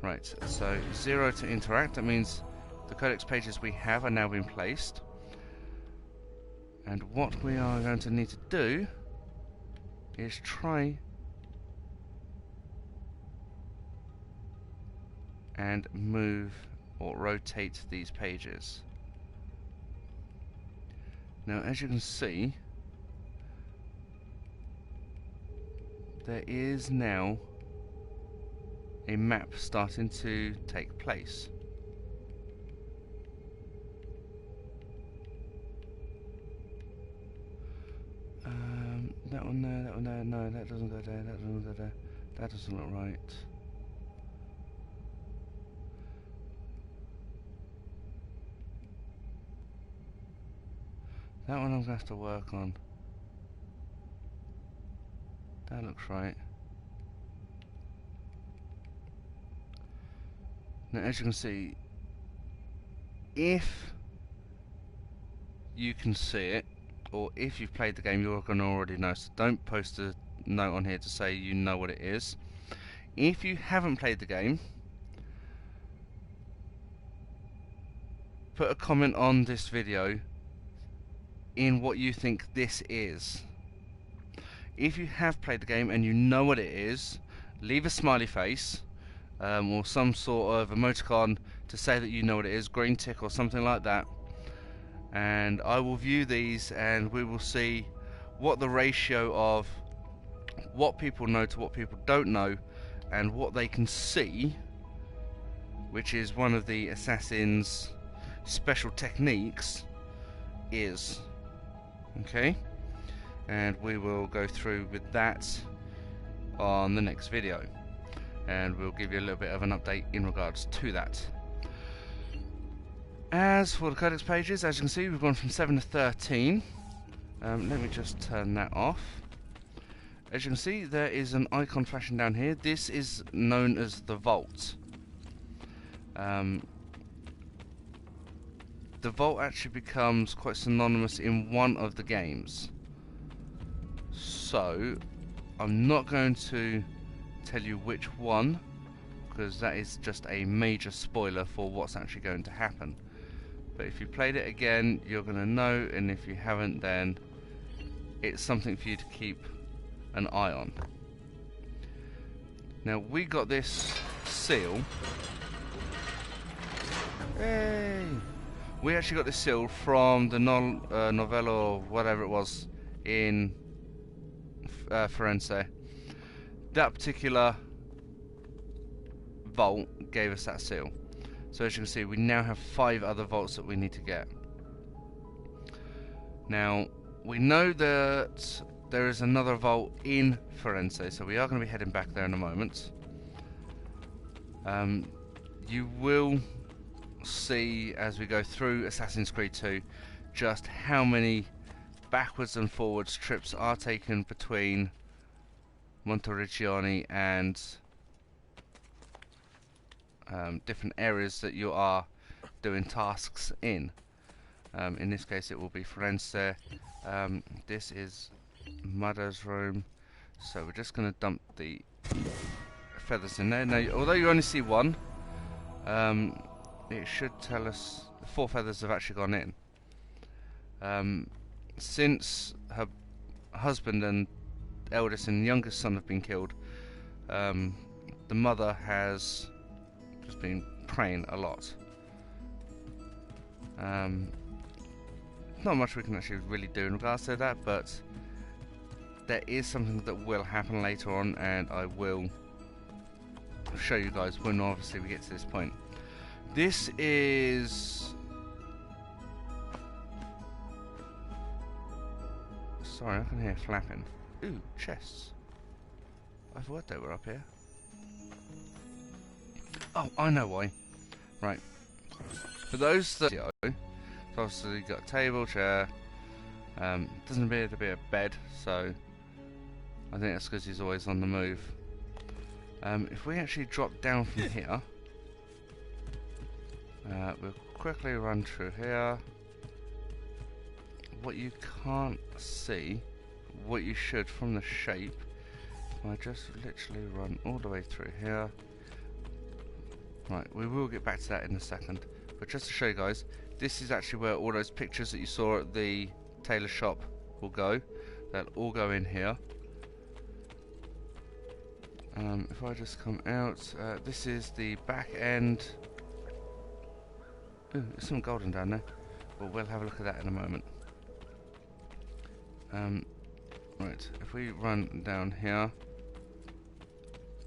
S1: Right, so 0 to interact, that means the codex pages we have are now being placed. And what we are going to need to do is try and move or rotate these pages. Now, as you can see, there is now a map starting to take place. That one there, that one there, no, that doesn't go there, that doesn't go there, that doesn't look right. That one I'm going to have to work on. That looks right. Now, as you can see, if you can see it, or if you've played the game, you're going to already know, so don't post a note on here to say you know what it is. If you haven't played the game, put a comment on this video in what you think this is. If you have played the game and you know what it is, leave a smiley face or some sort of emoticon to say that you know what it is, green tick or something like that, and I will view these and we will see what the ratio of what people know to what people don't know and what they can see, which is one of the assassin's special techniques, is. Okay, and we will go through with that on the next video, and we'll give you a little bit of an update in regards to that. As for the codex pages, as you can see, we've gone from 7 to 13. Let me just turn that off. As you can see, there is an icon flashing down here. This is known as the vault. The vault actually becomes quite synonymous in one of the games. So, I'm not going to tell you which one, because that is just a major spoiler for what's actually going to happen. But if you played it again, you're going to know, and if you haven't, then it's something for you to keep an eye on. Now, we got this seal. Hey! We actually got this seal from the novella or whatever it was in Firenze. That particular vault gave us that seal. So as you can see, we now have 5 other vaults that we need to get. Now, we know that there is another vault in Firenze, so we are going to be heading back there in a moment. You will see as we go through Assassin's Creed 2 just how many backwards and forwards trips are taken between Monteriggioni and different areas that you are doing tasks in. In this case it will be Firenze. This is Mother's room, so we're just going to dump the feathers in there. Now, although you only see one, it should tell us 4 feathers have actually gone in. Since her husband and eldest and youngest son have been killed, the mother has just been praying a lot. Not much we can actually really do in regards to that, but there is something that will happen later on, and I will show you guys when obviously we get to this point. This is... Sorry, I can hear flapping. Ooh, chests. I thought they were up here. Oh, I know why. Right. For those that... obviously you've got a table, chair. Doesn't appear to be a bed, so I think that's because he's always on the move. If we actually drop down from here, we'll quickly run through here. What you can't see, what you should from the shape, I just literally run all the way through here. Right, we will get back to that in a second, but just to show you guys, this is actually where all those pictures that you saw at the tailor shop will go. They'll all go in here. If I just come out, this is the back end. Ooh, there's some golden down there. Well, we'll have a look at that in a moment. Right, if we run down here,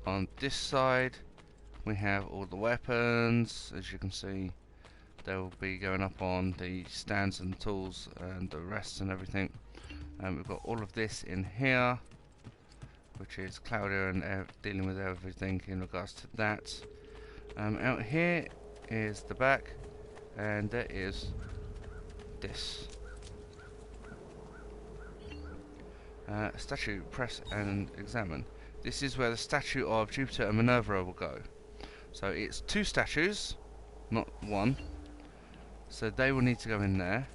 S1: on this side we have all the weapons. As you can see, they will be going up on the stands and tools and the rests and everything. We've got all of this in here, which is Claudia and dealing with everything in regards to that. Out here is the back, and there is this. Statue, press and examine. This is where the statue of Jupiter and Minerva will go. So it's 2 statues, not 1. So they will need to go in there.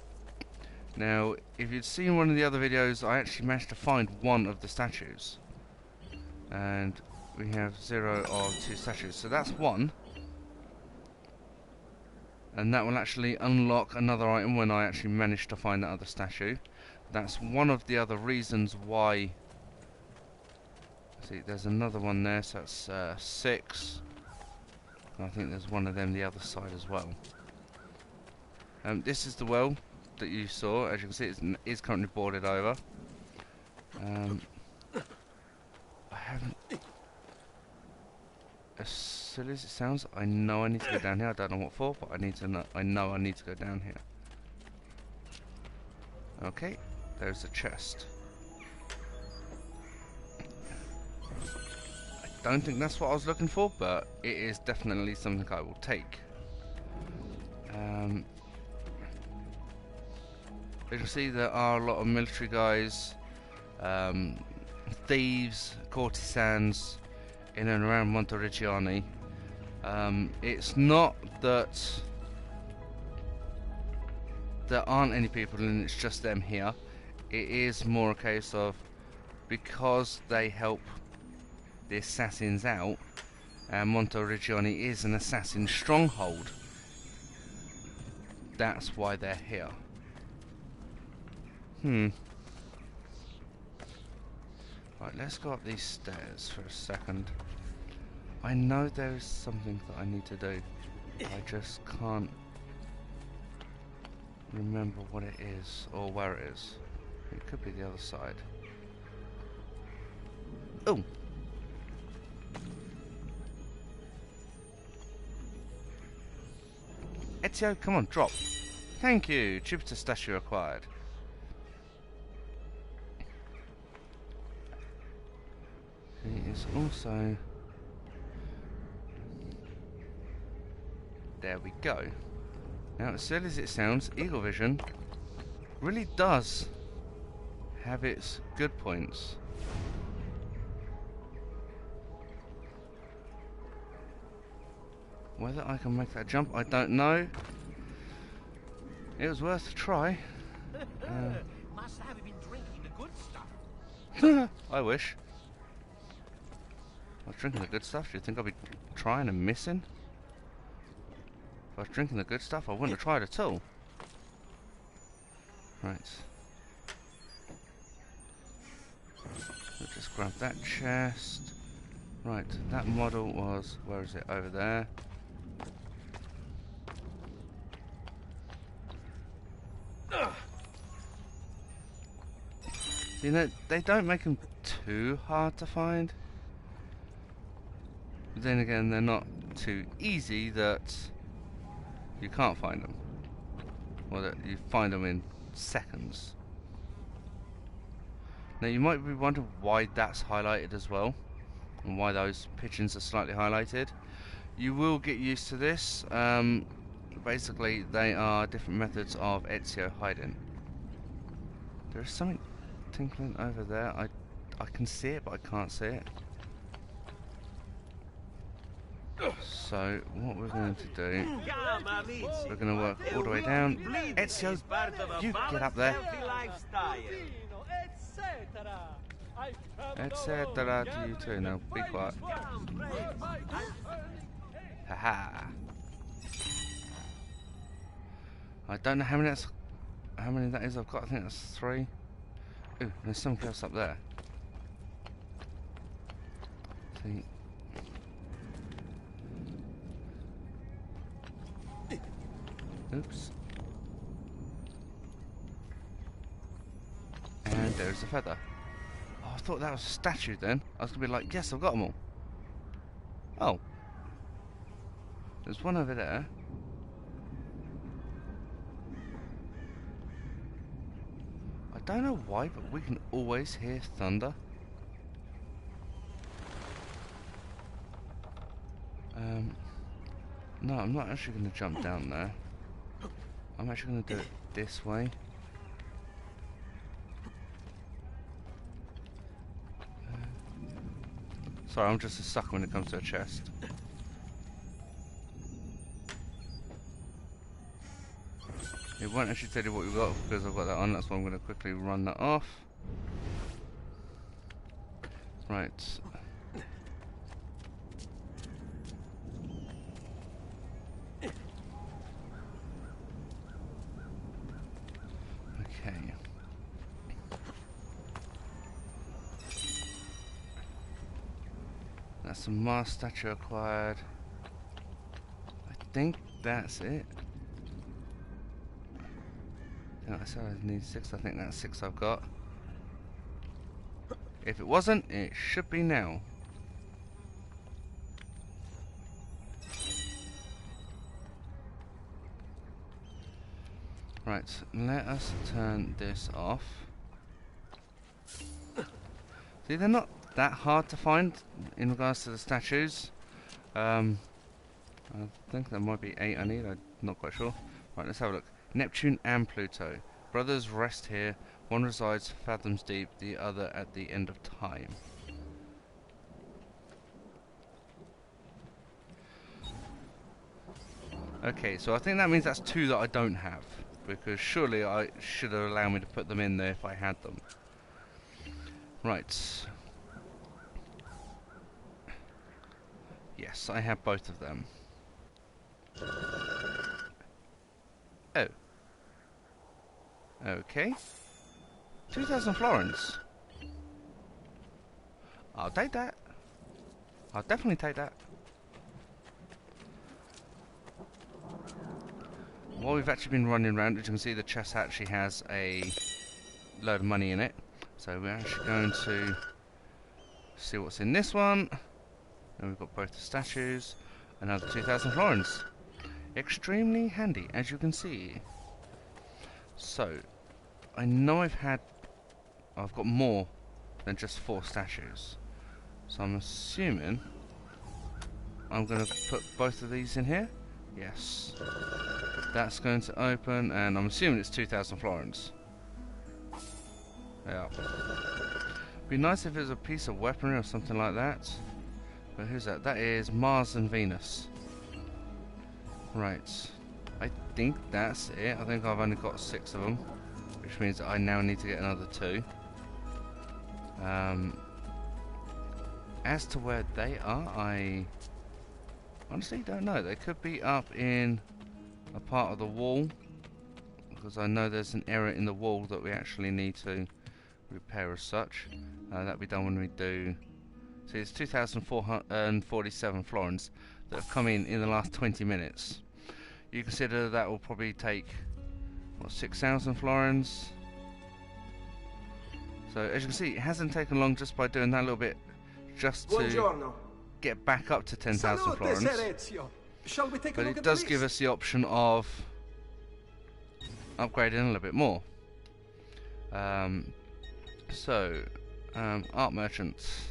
S1: Now, if you'd seen one of the other videos, I actually managed to find one of the statues. And we have 0 of 2 statues. So that's 1. And that will actually unlock another item when I actually manage to find that other statue. That's one of the other reasons why... See, there's another one there, so that's 6. And I think there's one of them the other side as well. This is the well that you saw. As you can see, it is currently boarded over. I haven't... As silly as it sounds, I know I need to go down here. I don't know what for, but I need to know. I know I need to go down here. Okay, there's the chest. I don't think that's what I was looking for, but it is definitely something I will take. As you can see, there are a lot of military guys, thieves, courtesans in and around Monteriggioni. It's not that there aren't any people and it's just them here. It is more a case of, because they help the assassins out, and Monteriggioni is an assassin stronghold, that's why they're here. Right, let's go up these stairs for a second. I know there is something that I need to do. I just can't remember what it is or where it is. It could be the other side. Oh! Ezio, come on, drop. Thank you. Jupiter statue acquired. is also... There we go. Now, as silly as it sounds, Eagle Vision really does have its good points. Whether I can make that jump, I don't know. It was worth a try.
S3: Must have been drinking the good stuff.
S1: I wish. I was drinking the good stuff. Do you think I'd be trying and missing? If I was drinking the good stuff, I wouldn't have tried at all. Right. We'll just grab that chest. Right, that model was... Where is it? Over there. You know, they don't make them too hard to find. But then again, they're not too easy that you can't find them. Or that you find them in seconds. Now you might be wondering why that's highlighted as well. And why those pigeons are slightly highlighted. You will get used to this. Basically, they are different methods of Ezio hiding. There is something tinkling over there. I can see it, but I can't see it. So what we're going to do, we're going to work all the way down. Ezio, you get up there. Etc. to you too. Now be quiet. Haha. I don't know how many that is I've got. I think that's 3. Ooh, there's something else up there. See. Oops. And there's a feather. Oh, I thought that was a statue then. I was going to be like, yes, I've got them all. Oh. There's one over there. I don't know why, but we can always hear thunder. No, I'm not actually going to jump down there. I'm actually going to do it this way. Sorry, I'm just a sucker when it comes to a chest. It won't actually tell you what we've got because I've got that on, that's why I'm going to quickly run that off. Right. Okay. That's a Mars statue acquired. I think that's it. I said I need 6, I think that's 6 I've got. If it wasn't, it should be now. Right, let us turn this off. See, they're not that hard to find in regards to the statues. I think there might be 8 I need, I'm not quite sure. Right, let's have a look. Neptune and Pluto. Brothers rest here. One resides fathoms deep, the other at the end of time. Okay, so I think that means that's 2 that I don't have. Because surely I should have allowed me to put them in there if I had them. Right. Yes, I have both of them. Oh. Okay. 2,000 florins. I'll take that. I'll definitely take that. While we've actually been running around, as you can see, the chest actually has a load of money in it. So we're actually going to see what's in this one. And we've got both the statues. Another 2,000 florins. Extremely handy, as you can see. So, I know I've got more than just 4 statues. So I'm assuming I'm going to put both of these in here. Yes. That's going to open, and I'm assuming it's 2,000 florins. Yeah. Be nice if it was a piece of weaponry or something like that. But who's that? That is Mars and Venus. Right. I think that's it. I think I've only got 6 of them, which means that I now need to get another 2. As to where they are, I honestly don't know. They could be up in a part of the wall, because I know there's an error in the wall that we actually need to repair as such. That'll be done when we do. See, it's 2,447 florins that have come in the last 20 minutes. You consider that will probably take, what, 6,000 florins? So as you can see, it hasn't taken long just by doing that little bit, just to
S5: Buongiorno.
S1: get back up to 10,000
S5: Salute,
S1: florins.
S5: Ser Ezio. Shall we take a
S1: But
S5: look
S1: it
S5: at
S1: does
S5: the
S1: give
S5: list?
S1: us the option of upgrading a little bit more. Art merchants.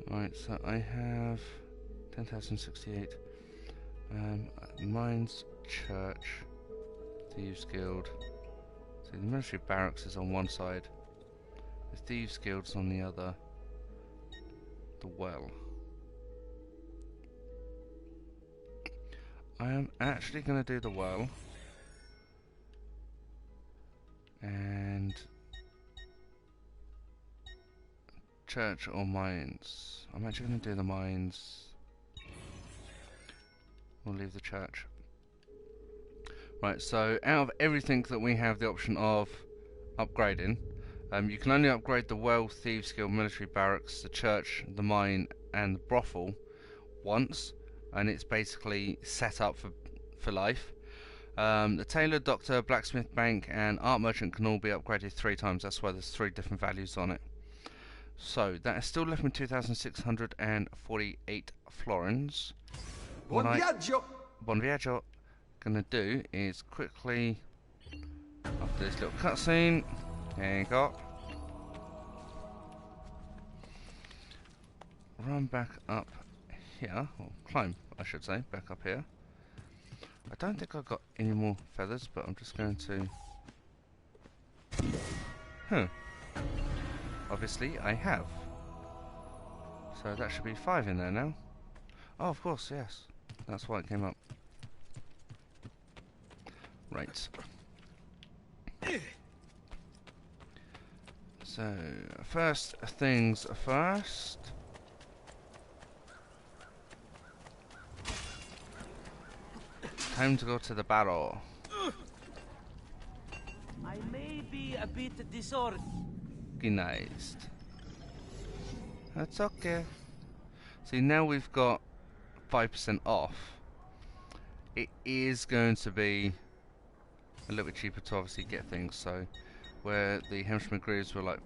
S1: Right, so I have 10,068. Mines, Church, Thieves Guild. So the military barracks is on one side. The Thieves Guild's on the other. The well. I am actually going to do the well. And church or mines. I'm actually going to do the mines. We'll leave the church. Right, so out of everything that we have the option of upgrading, you can only upgrade the well, Thieves Guild, military barracks, the church, the mine, and the brothel once, and it's basically set up for life. The tailor, doctor, blacksmith, bank, and art merchant can all be upgraded 3 times. That's why there's 3 different values on it. So that is still left me 2,648 florins.
S5: Buon viaggio.
S1: Buon viaggio. Gonna do is quickly, after this little cutscene, there you go, run back up here, or climb, I should say, back up here. I don't think I've got any more feathers, but I'm just going to. Obviously, I have. So that should be 5 in there now. Oh, of course, yes. That's why it came up. Right. So, first things first. Time to go to the battle.
S3: I may be a bit
S1: Organized. That's okay. See, now we've got 5% off. It is going to be a little bit cheaper to obviously get things. So, where the Hemsman Greaves were like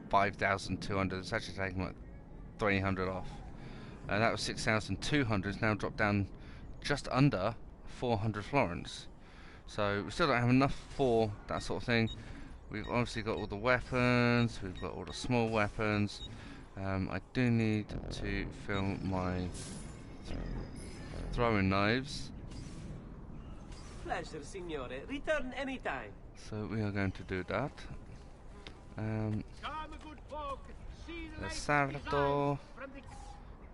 S1: 5,200, it's actually taking like 300 off. And that was 6,200. It's now dropped down just under 400 florins. So we still don't have enough for that sort of thing. We've obviously got all the weapons, we've got all the small weapons. I do need to fill my throwing knives.
S3: Pleasure, signore. Return anytime.
S1: So we are going to do that. The Salvador.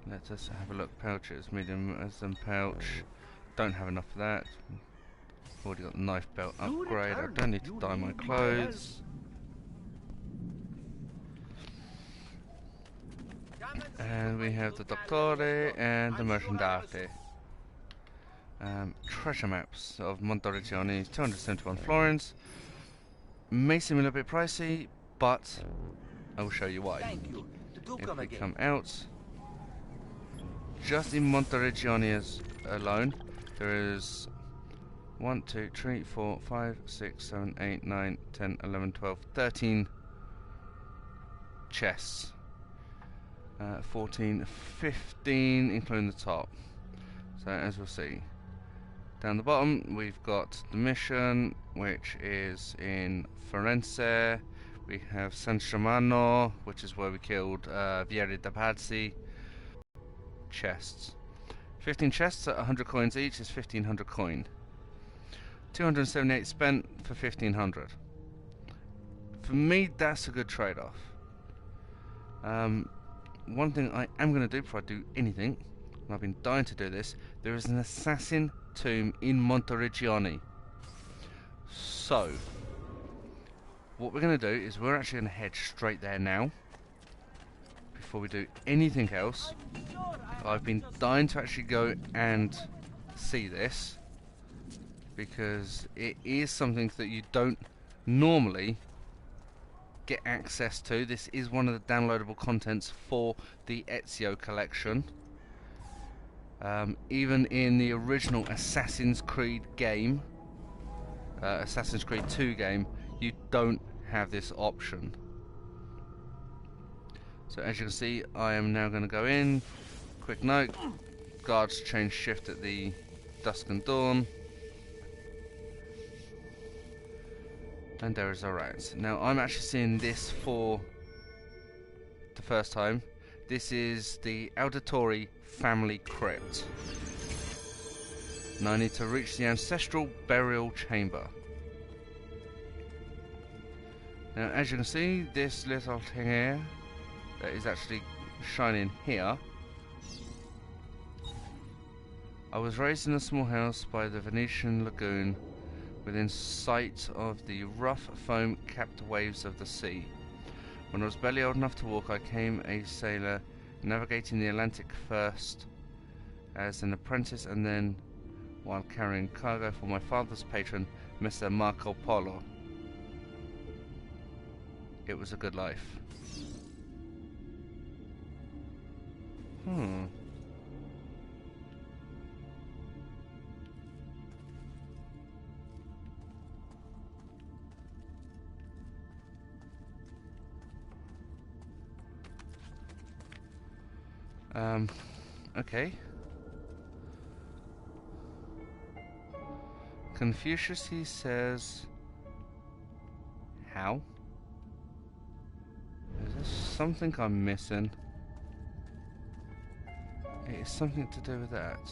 S1: Let us have a look. Pouches, medium as them pouch. Don't have enough of that. Already got the knife belt upgrade. I don't need to dye my clothes. And we have the Dottore and the Merchandate. Treasure maps of Monteriggioni, 271 florins. May seem a little bit pricey, but I will show you why.
S3: Thank you. Do
S1: If
S3: come
S1: we
S3: again.
S1: come out, just in Monteriggioni alone, there is 1, 2, 3, 4, 5, 6, 7, 8, 9, 10, 11, 12, 13 chests. 14, 15, including the top. So as we'll see, down the bottom we've got the mission, which is in Firenze. We have San Germano, which is where we killed Vieri de Pazzi. Chests. 15 chests at 100 coins each is 1500 coin. 278 spent for 1500. For me, that's a good trade-off. One thing I am going to do before I do anything, and I've been dying to do this, there is an assassin tomb in Monteregioni. So, what we're going to do is we're actually going to head straight there now. Before we do anything else, I've been dying to actually go and see this, because it is something that you don't normally get access to. This is one of the downloadable contents for the Ezio collection. Even in the original Assassin's Creed game, Assassin's Creed 2 game, you don't have this option. So as you can see, I am now going to go in. Quick note, guards change shift at the dusk and dawn. And there is our route. Now I'm actually seeing this for the first time. This is the Auditori family crypt. Now I need to reach the ancestral burial chamber. Now as you can see, this little thing here that is actually shining here. I was raised in a small house by the Venetian lagoon, within sight of the rough foam-capped waves of the sea. When I was barely old enough to walk, I became a sailor, navigating the Atlantic first as an apprentice, and then while carrying cargo for my father's patron, Mr. Marco Polo. It was a good life. Okay. Confucius, he says, how? Is there something I'm missing? It is something to do with that.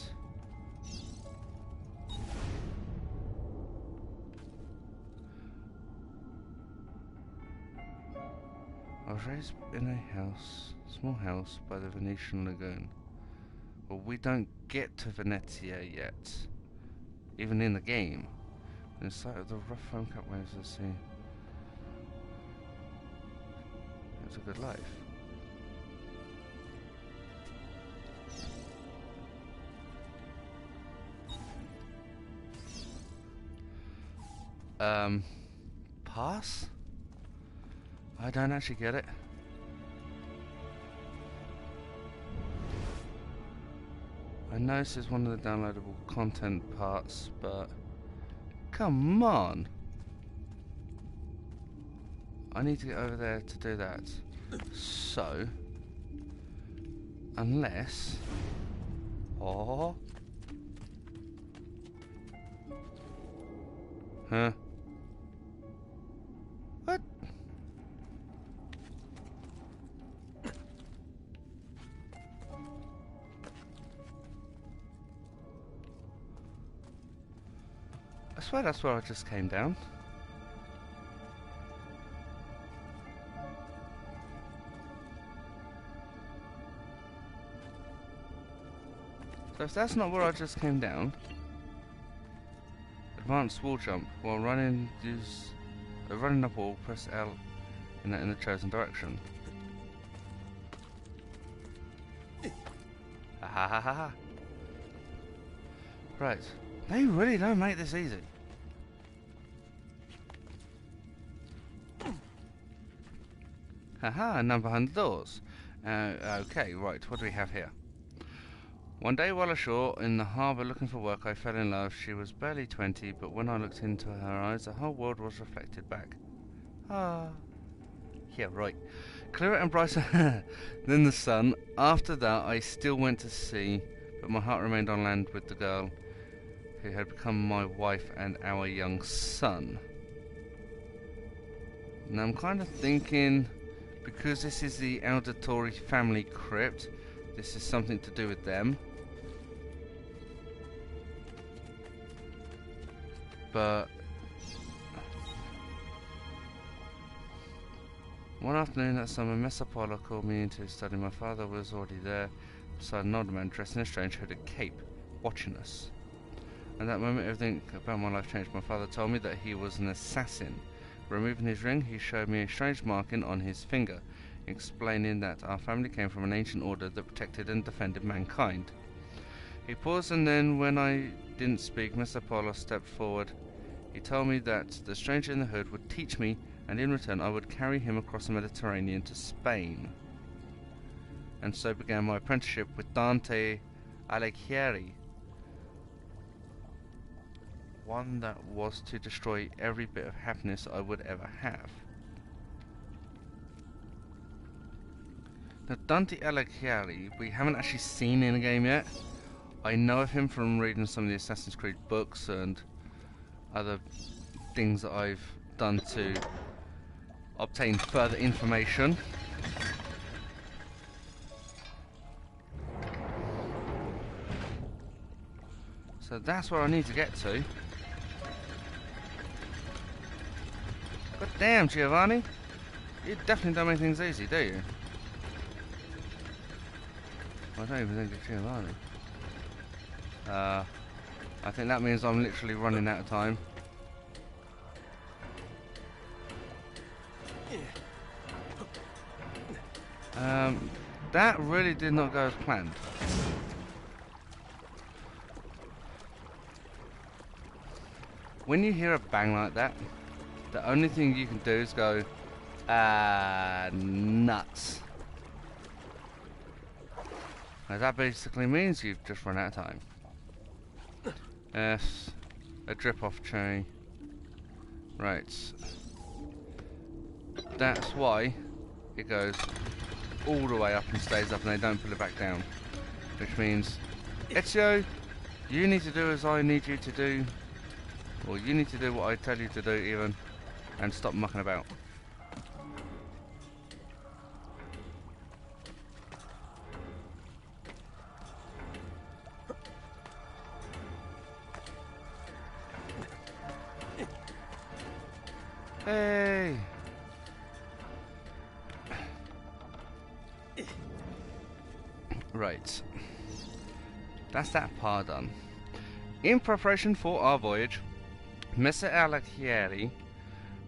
S1: I was raised in a house, small house by the Venetian lagoon. Well, we don't get to Venezia yet, even in the game. In sight of the rough foam cut waves of the sea. It's a good life. Pass? I don't actually get it. I know this is one of the downloadable content parts, but come on! I need to get over there to do that. So, unless... Oh... Huh? What? I swear that's where I just came down. So if that's not where I just came down... Advanced wall jump. While running, use running up wall, press L in the chosen direction. Ha ha ha ha. Right. They really don't make this easy. Haha, none behind the doors. Okay, right, what do we have here? One day while ashore in the harbour looking for work, I fell in love. She was barely 20, but when I looked into her eyes, the whole world was reflected back. Ah. Yeah, right. clearer and brighter than the sun. After that, I still went to sea, but my heart remained on land with the girl who had become my wife and our young son. Now I'm kind of thinking, because this is the Aldatori family crypt, this is something to do with them. But one afternoon that summer, Messer Paolo called me into his study. My father was already there, beside an old man dressed in a strange hooded cape, watching us. At that moment, everything about my life changed. My father told me that he was an assassin. Removing his ring, he showed me a strange marking on his finger, explaining that our family came from an ancient order that protected and defended mankind. He paused, and then, when I didn't speak, Messer Paolo stepped forward. He told me that the stranger in the hood would teach me, and in return I would carry him across the Mediterranean to Spain. And so began my apprenticeship with Dante Alighieri, one that was to destroy every bit of happiness I would ever have. Now, Dante Alighieri, we haven't actually seen in a game yet. I know of him from reading some of the Assassin's Creed books and other things that I've done to obtain further information. So that's where I need to get to. God damn, Giovanni, you definitely don't make things easy, do you? I don't even think it's Giovanni. I think that means I'm literally running out of time. That really did not go as planned. When you hear a bang like that, the only thing you can do is go, nuts. Now that basically means you've just run out of time. Yes, a drip-off cherry. Right. That's why it goes all the way up and stays up and they don't pull it back down. Which means, Ezio, you need to do as I need you to do. Or you need to do what I tell you to do even. And stop mucking about. Hey! Right. That's that part done. In preparation for our voyage, Messer Alighieri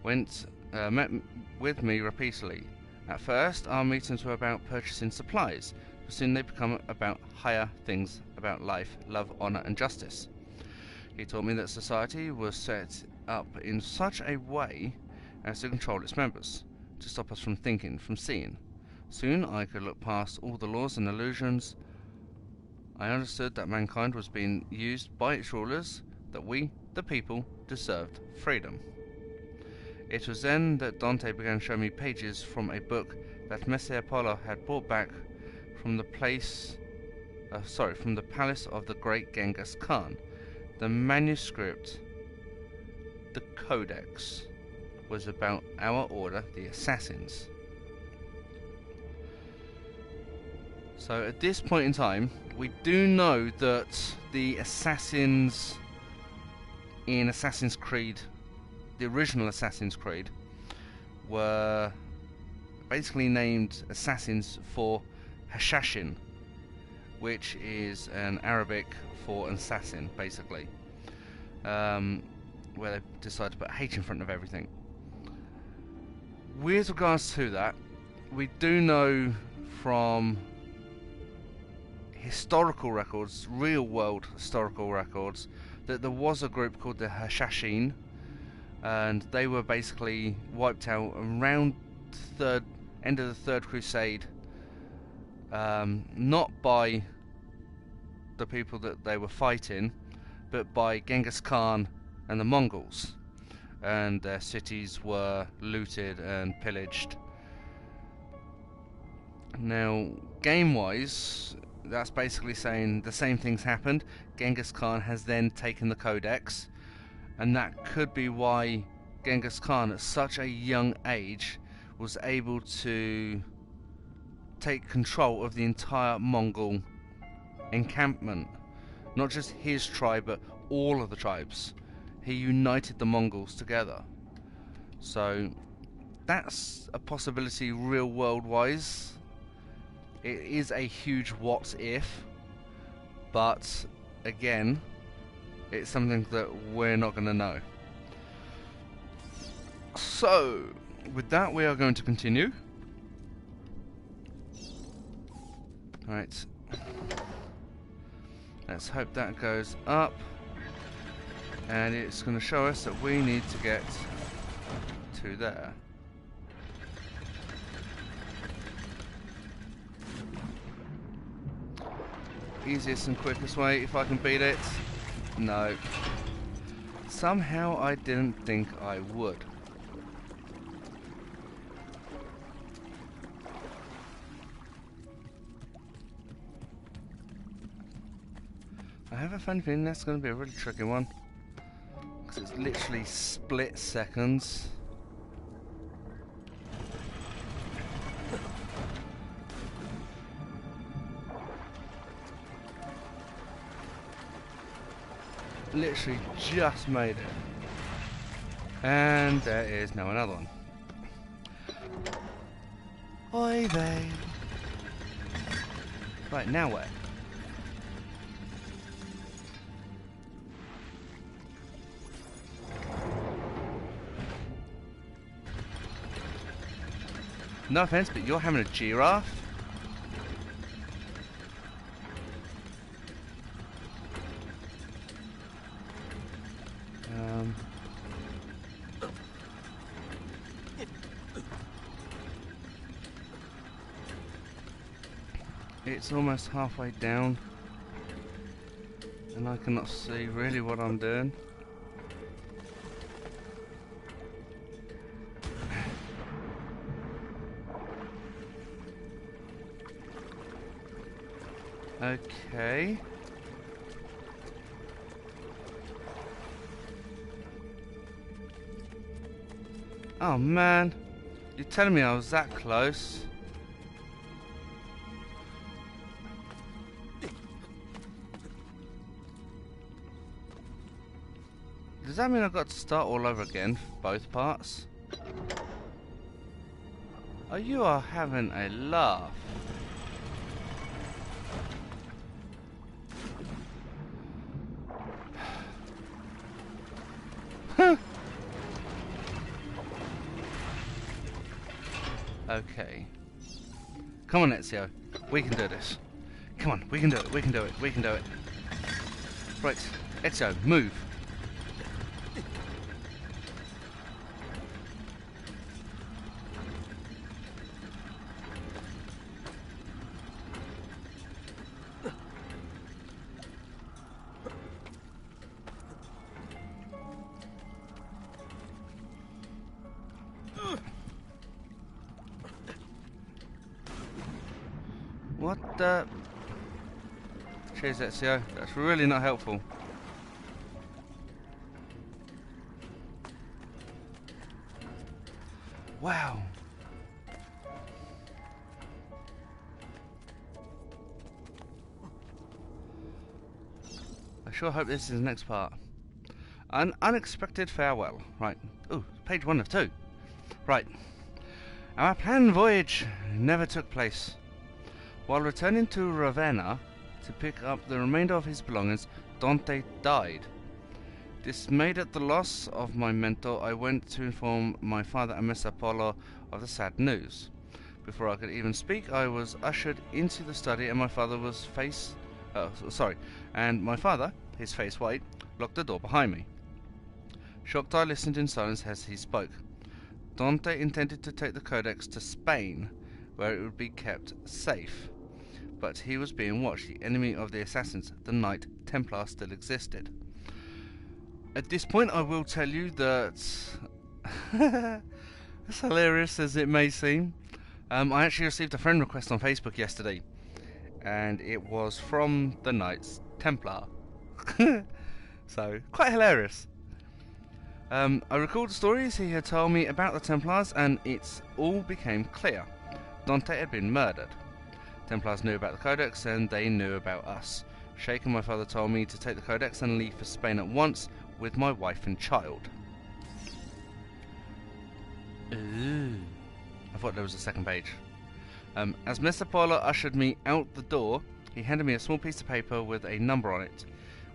S1: met with me repeatedly. At first, our meetings were about purchasing supplies, but soon they become about higher things, about life, love, honor, and justice. He taught me that society was set up in such a way as to control its members, to stop us from thinking, from seeing. Soon I could look past all the laws and illusions. I understood that mankind was being used by its rulers, that we, the people, deserved freedom. It was then that Dante began showing me pages from a book that Messer Paolo had brought back from the palace of the great Genghis Khan. The manuscript, the Codex, was about our order, the Assassins. So at this point in time, we do know that the Assassins in Assassin's Creed, the original Assassin's Creed, were basically named Assassins for Hashashin, which is an Arabic for assassin, basically, where they decided to put H in front of everything. With regards to that, we do know from historical records, real-world historical records, that there was a group called the Hashashin, and they were basically wiped out around the end of the Third Crusade, not by the people that they were fighting, but by Genghis Khan and the Mongols, and their cities were looted and pillaged. Now, game-wise, that's basically saying the same things happened. Genghis Khan has then taken the codex, and that could be why Genghis Khan, at such a young age, was able to take control of the entire Mongol encampment. Not just his tribe, but all of the tribes. He united the Mongols together. So that's a possibility real world wise. It is a huge what if, but again, it's something that we're not going to know. So with that, we are going to continue. Right. Let's hope that goes up. And it's going to show us that we need to get to there. Easiest and quickest way, if I can beat it. No. Somehow I didn't think I would. I have a funny feeling that's going to be a really tricky one. Because it's literally split seconds. Literally just made it. And there is now another one. Oy vey. Right, now where? No offense, but you're having a giraffe? It's almost halfway down, and I cannot see really what I'm doing. Okay. Oh man, you're telling me I was that close? Does that mean I've got to start all over again, both parts? Oh, you are having a laugh. Okay. Come on, Ezio. We can do this. Come on, we can do it, we can do it, we can do it. Right, Ezio, move. What the? Cheers, Ezio. That's really not helpful. Wow. I sure hope this is the next part. An unexpected farewell. Right. Ooh, page 1 of 2. Right. Our planned voyage never took place. While returning to Ravenna to pick up the remainder of his belongings, Dante died. Dismayed at the loss of my mentor, I went to inform my father and Messer Polo of the sad news. Before I could even speak, I was ushered into the study, and my father was and my father, his face white, locked the door behind me. Shocked, I listened in silence as he spoke. Dante intended to take the codex to Spain, where it would be kept safe. But he was being watched. The enemy of the assassins, the Knight Templar, still existed. At this point, I will tell you that, as hilarious as it may seem, I actually received a friend request on Facebook yesterday, and it was from the Knights Templar. So, quite hilarious. I recalled the stories he had told me about the Templars, and it all became clear. Dante had been murdered. Templars knew about the Codex, and they knew about us. Shaken, my father told me to take the Codex and leave for Spain at once with my wife and child. Ooh. I thought there was a second page. As Mr. Polo ushered me out the door, he handed me a small piece of paper with a number on it.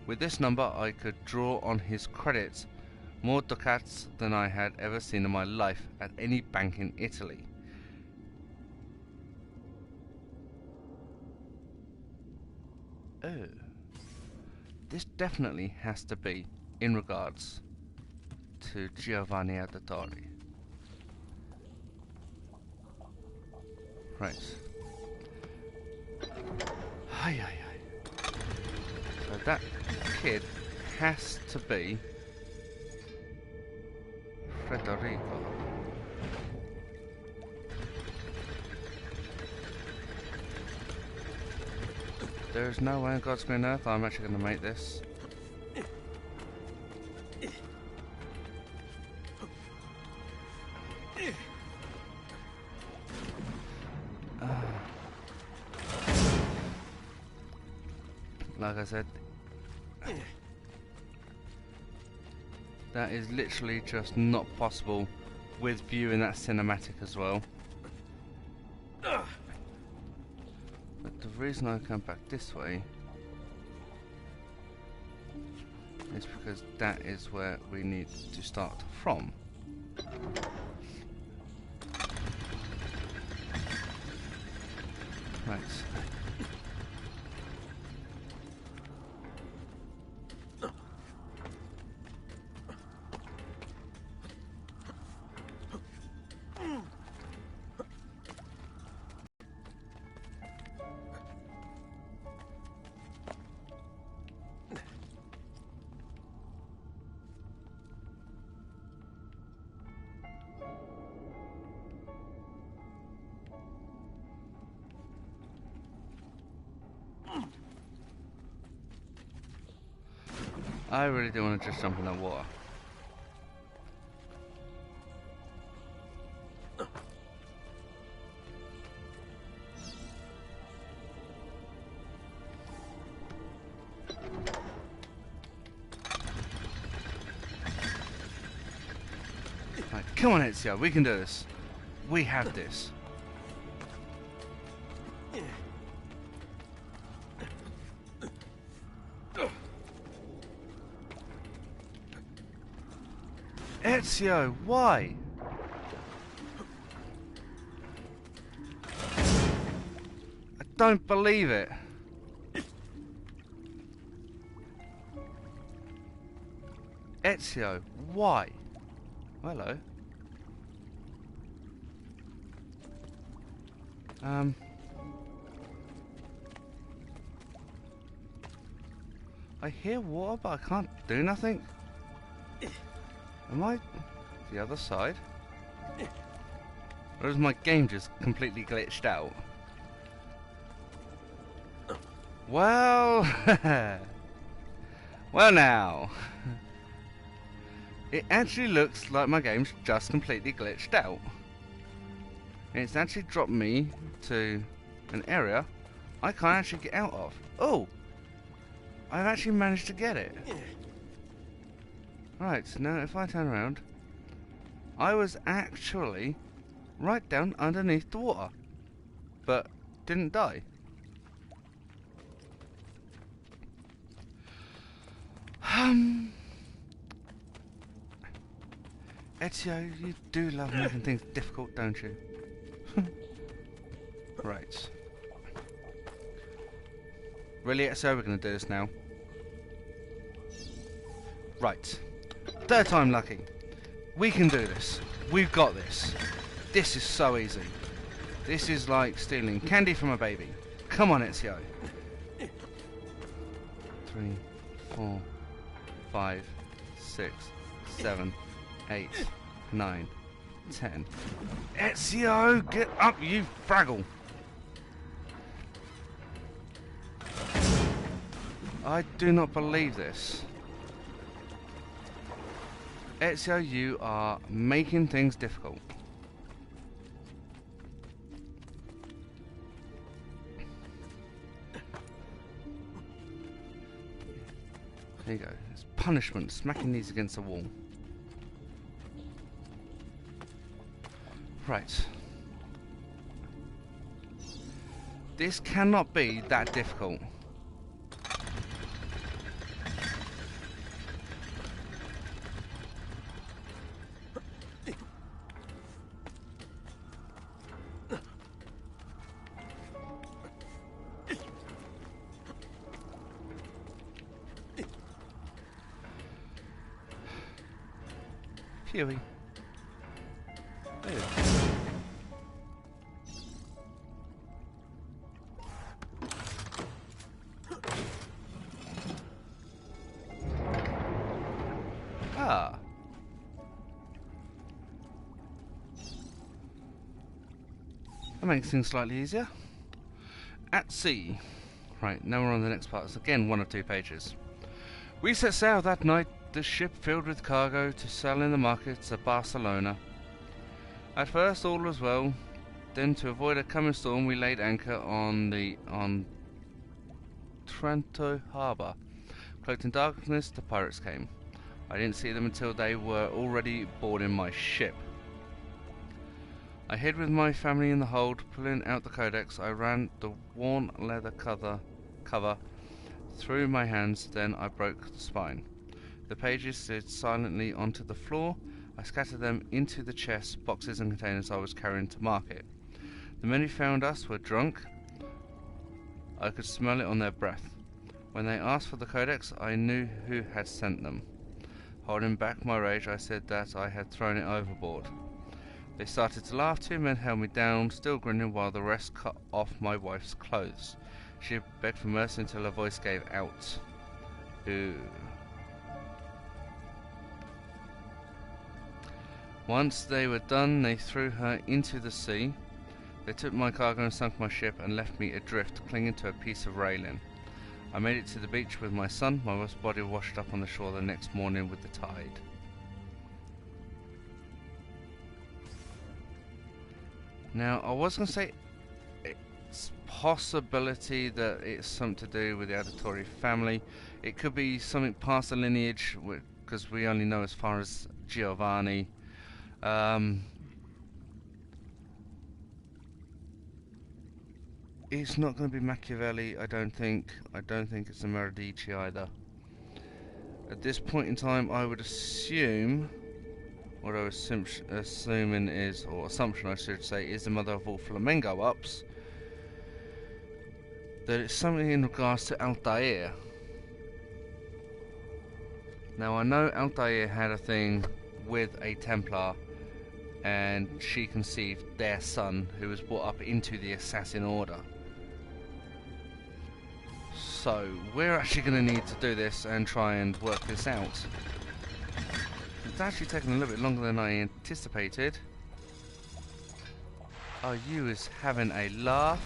S1: With this number, I could draw on his credits more ducats than I had ever seen in my life at any bank in Italy. Oh. This definitely has to be in regards to Giovanni Auditore. Right. Hi. So that kid has to be Federico. There's no way on God's green earth I'm actually going to make this. Like I said, that is literally just not possible with viewing that cinematic as well. But the reason I come back this way is because that is where we need to start from. Right. I really do want to just jump in that water. Right, come on Ezio, we can do this. We have this. Ezio, why? I don't believe it. Ezio, why? Hello. I hear water, but I can't do nothing. Am I the other side? Or is my game just completely glitched out? Well, well now. It actually looks like my game's just completely glitched out. It's actually dropped me to an area I can't actually get out of. Oh! I've actually managed to get it. Right, so now if I turn around, I was actually right down underneath the water, but didn't die. Ezio, you do love making things difficult, don't you? Right. Really, Ezio, we're going to do this now. Right. Third time lucky. We can do this. We've got this. This is so easy. This is like stealing candy from a baby. Come on, Ezio. 3, 4, 5, 6, 7, 8, 9, 10. Ezio, get up, you fraggle! I do not believe this. Ezio, you are making things difficult. There you go. It's punishment, smacking these against the wall. Right. This cannot be that difficult. Huey. There. Ah. That makes things slightly easier. At sea. Right, now we're on the next part. It's again one of 2 pages. We set sail that night, the ship filled with cargo to sell in the markets of Barcelona. At first all was well, then to avoid a coming storm we laid anchor on Trento harbour. Cloaked in darkness the pirates came. I didn't see them until they were already boarding my ship. I hid with my family in the hold. Pulling out the codex, I ran the worn leather cover through my hands, then I broke the spine. The pages slid silently onto the floor. I scattered them into the chests, boxes and containers I was carrying to market. The men who found us were drunk. I could smell it on their breath. When they asked for the codex, I knew who had sent them. Holding back my rage, I said that I had thrown it overboard. They started to laugh. 2 men held me down, still grinning, while the rest cut off my wife's clothes. She begged for mercy until her voice gave out. Ooh. Once they were done, they threw her into the sea. They took my cargo and sunk my ship and left me adrift, clinging to a piece of railing. I made it to the beach with my son. My wife's body washed up on the shore the next morning with the tide. Now, I was going to say it's possibility that it's something to do with the Auditore family. It could be something past the lineage, because we only know as far as Giovanni. It's not going to be Machiavelli, I don't think. I don't think it's a Merdici either. At this point in time, I would assume, what I was assuming is, or assumption I should say, is the mother of all Flamengo ups, that it's something in regards to Altair. Now I know Altair had a thing with a Templar, and she conceived their son, who was brought up into the Assassin Order. So we're actually going to need to do this and try and work this out. It's actually taken a little bit longer than I anticipated. Oh, you is having a laugh.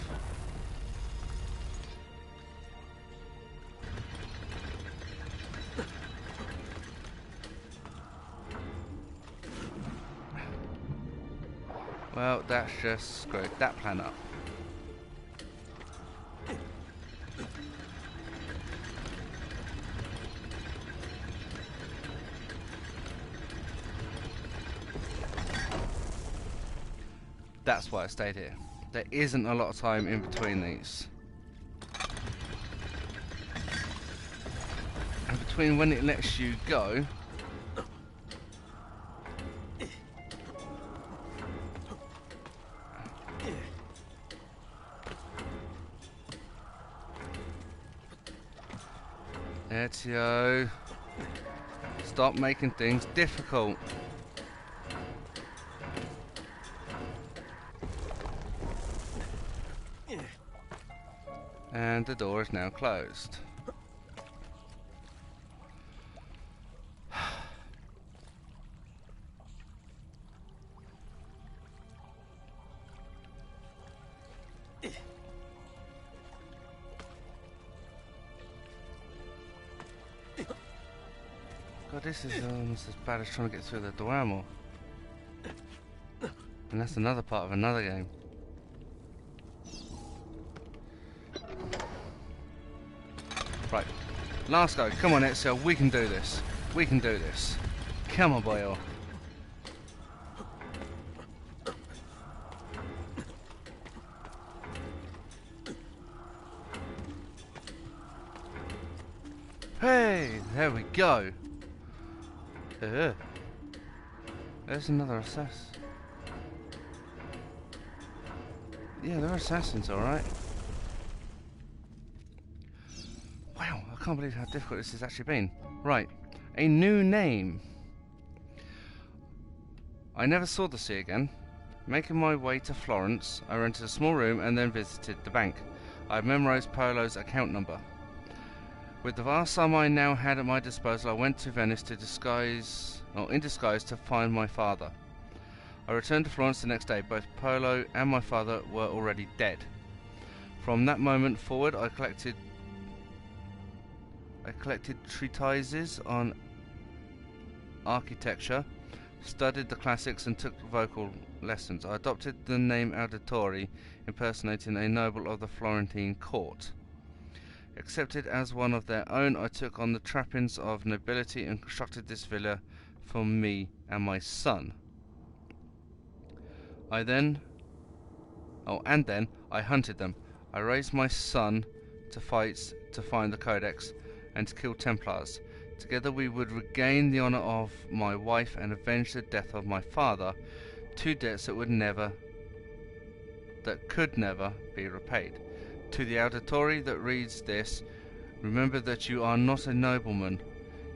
S1: Well, that's just screwed that plan up. That's why I stayed here. There isn't a lot of time in between these. And between when it lets you go Ezio, stop making things difficult. And the door is now closed. God, this is almost as bad as trying to get through the Duomo. And that's another part of another game. Right. Last go. Come on, Ezio. We can do this. We can do this. Come on, boyo. Hey, there we go. There's another assassin. Yeah, they're assassins, alright. Wow, I can't believe how difficult this has actually been. Right, a new name. I never saw the sea again. Making my way to Florence, I rented a small room and then visited the bank. I memorized Paolo's account number. With the vast sum I now had at my disposal, I went to Venice in disguise to find my father. I returned to Florence the next day. Both Paolo and my father were already dead. From that moment forward, I collected treatises on architecture, studied the classics and took vocal lessons. I adopted the name Auditori, impersonating a noble of the Florentine court. Accepted as one of their own, I took on the trappings of nobility and constructed this villa for me and my son. Then I hunted them. I raised my son to fight to find the Codex and to kill Templars. Together we would regain the honor of my wife and avenge the death of my father, two debts that could never be repaid. To the auditory that reads this, remember that you are not a nobleman.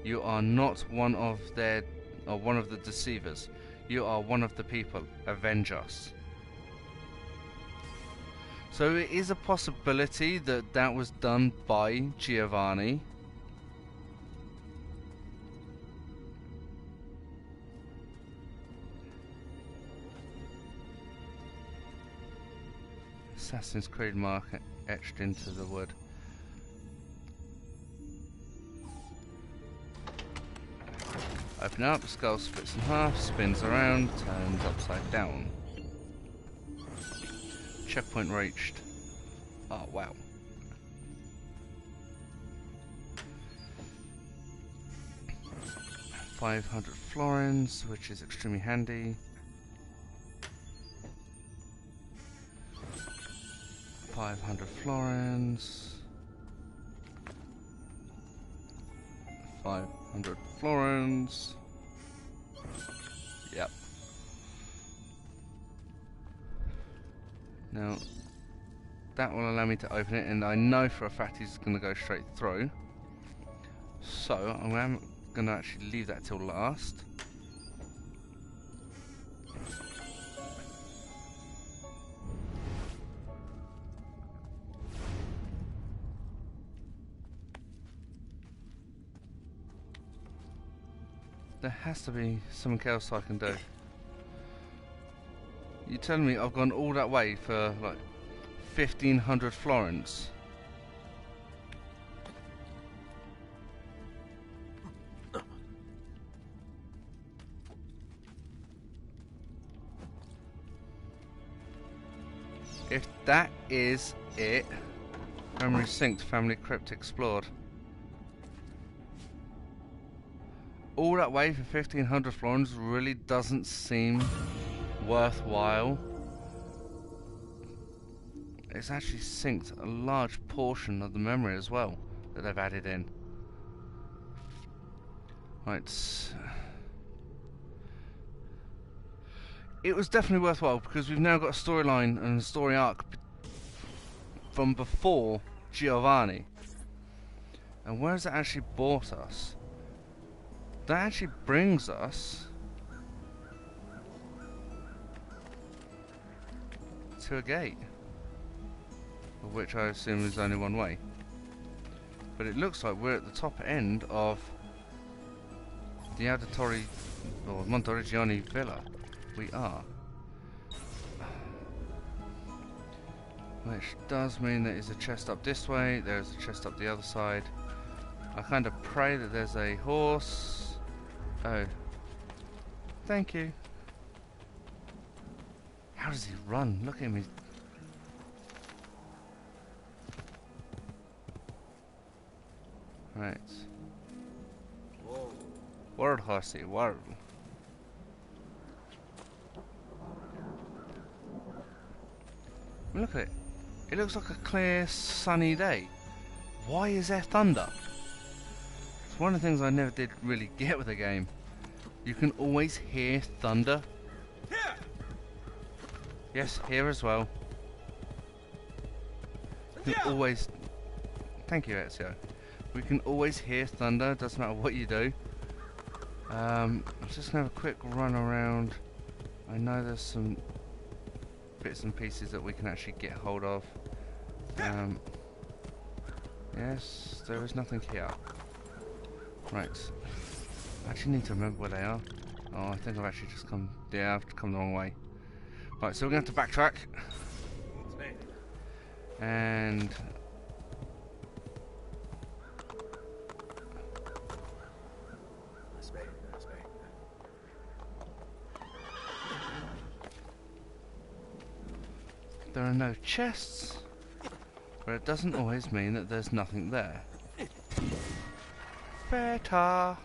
S1: You are not one of the deceivers. You are one of the people. Avenge us. So it is a possibility that that was done by Giovanni. Assassin's Creed mark etched into the wood. Open up, skull splits in half, spins around, turns upside down. Checkpoint reached. Oh wow. $500 florins, which is extremely handy. 500 florins. 500 florins. Yep. Now, that will allow me to open it, and I know for a fact he's going to go straight through. So, I'm going to actually leave that till last. There has to be something else I can do. You're telling me I've gone all that way for like 1,500 florins? If that is it, memory synced, family crypt explored. All that way for 1,500 florins really doesn't seem worthwhile. It's actually synced a large portion of the memory as well that they've added in. Right. It was definitely worthwhile because we've now got a storyline and a story arc from before Giovanni. And where has it actually brought us? That actually brings us to a gate, of which I assume is only one way. But it looks like we're at the top end of the Auditori or Monteriggioni Villa. We are. Which does mean that there's a chest up this way, there's a chest up the other side. I kind of pray that there's a horse Oh. Thank you. How does he run? Look at him. Right. Word, horsey, word. Look at it. It looks like a clear, sunny day. Why is there thunder? It's one of the things I never did really get with the game. You can always hear thunder.
S2: Here!
S1: Yes, here as well. You can always... Thank you, Ezio. We can always hear thunder, doesn't matter what you do. I'm just going to have a quick run around. I know there's some bits and pieces that we can actually get hold of. Yes, there is nothing here. Right. I actually need to remember where they are. Oh, I think I've actually just come... Yeah, I've come the wrong way. Right, so we're going to have to backtrack. And... There are no chests, but it doesn't always mean that there's nothing there. Better.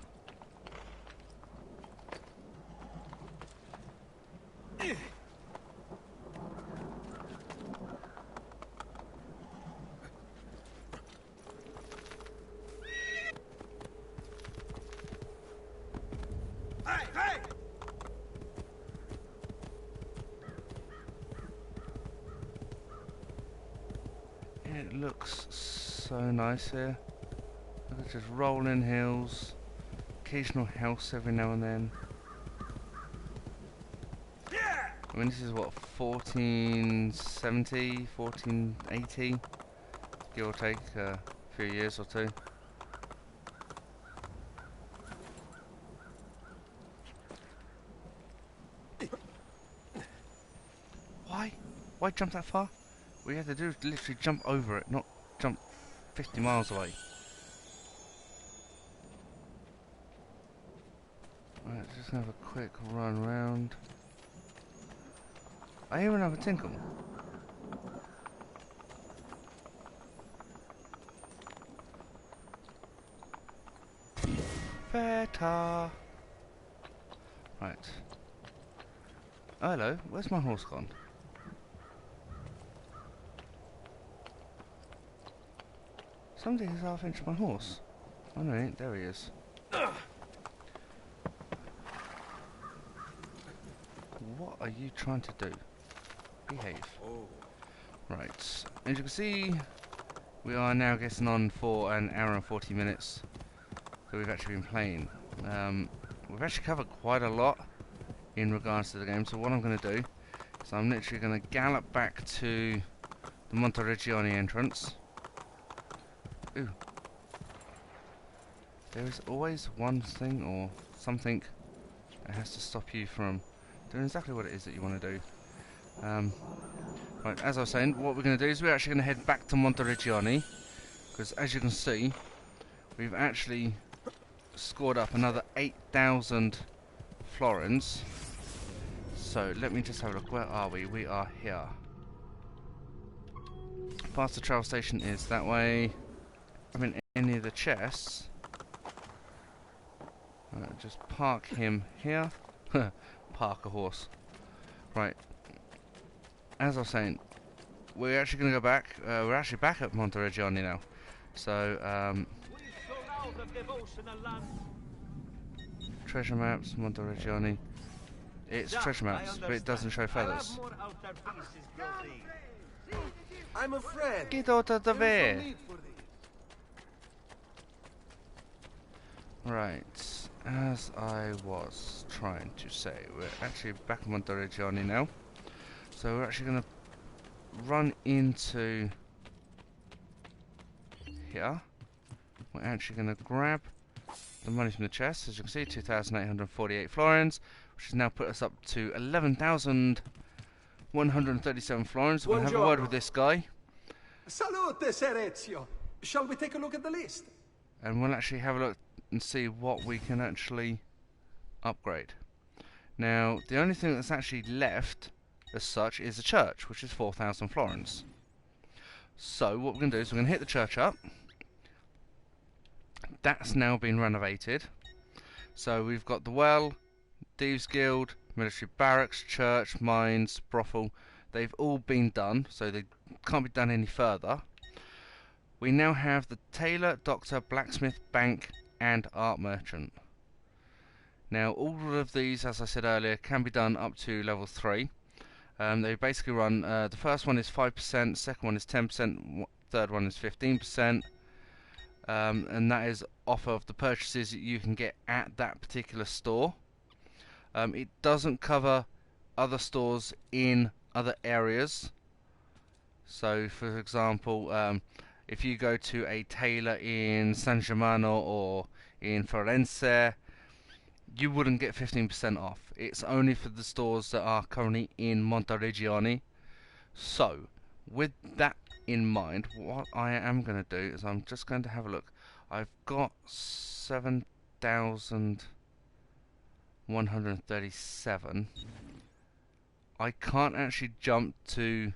S1: It looks so nice here. Look at just rolling hills, occasional house every now and then. I mean, this is what, 1470, 1480, give or take a few years or two. Why jump that far? What you have to do is literally jump over it, not jump 50 miles away. Right, just gonna have a quick run round. I hear another tinkle. Better. Right. Oh, hello, where's my horse gone? Somebody has half-inched my horse. Oh no, he ain't. There he is. What are you trying to do? Behave. Right. As you can see, we are now getting on for an hour and 40 minutes that we've actually been playing. We've actually covered quite a lot in regards to the game, so what I'm going to do is I'm literally going to gallop back to the Monteriggioni entrance. Ooh. There is always one thing or something that has to stop you from doing exactly what it is that you want to do. Right, as I was saying, what we're going to do is we're actually going to head back to Monteriggioni, because as you can see, we've actually scored up another 8,000 florins. So let me just have a look. Where are we? We are here. Past the travel station is that way. I mean, any of the chests. Right, just park him here. Park a horse. Right. As I was saying, we're actually going to go back. We're actually back at Monteriggioni now. So, treasure maps, Monteriggioni. It's treasure maps, but it doesn't show feathers.
S2: I'm a friend.
S1: Get out of the way. Right, as I was trying to say, we're actually back at Merdici now. So we're actually going to run into here. We're actually going to grab the money from the chest. As you can see, 2,848 florins, which has now put us up to 11,137 florins. We'll have a word with this guy.
S5: Salute, Ser Ezio. Shall we take a look at the list?
S1: And we'll actually have a look and see what we can actually upgrade. Now, the only thing that's actually left as such is a church, which is 4,000 florins. So what we're going to do is we're going to hit the church up. That's now been renovated. So we've got the well, Thieves Guild, military barracks, church, mines, brothel. They've all been done, so they can't be done any further. We now have the tailor, doctor, blacksmith, bank, and art merchant. Now, all of these, as I said earlier, can be done up to level 3. They basically run, the first one is 5%, second one is 10%, third one is 15%, and that is off of the purchases that you can get at that particular store. It doesn't cover other stores in other areas. So, for example, if you go to a tailor in San Germano or in Firenze, you wouldn't get 15% off. It's only for the stores that are currently in Monteregione. So, with that in mind, what I am going to do is I'm just going to have a look. I've got 7,137. I can't actually jump to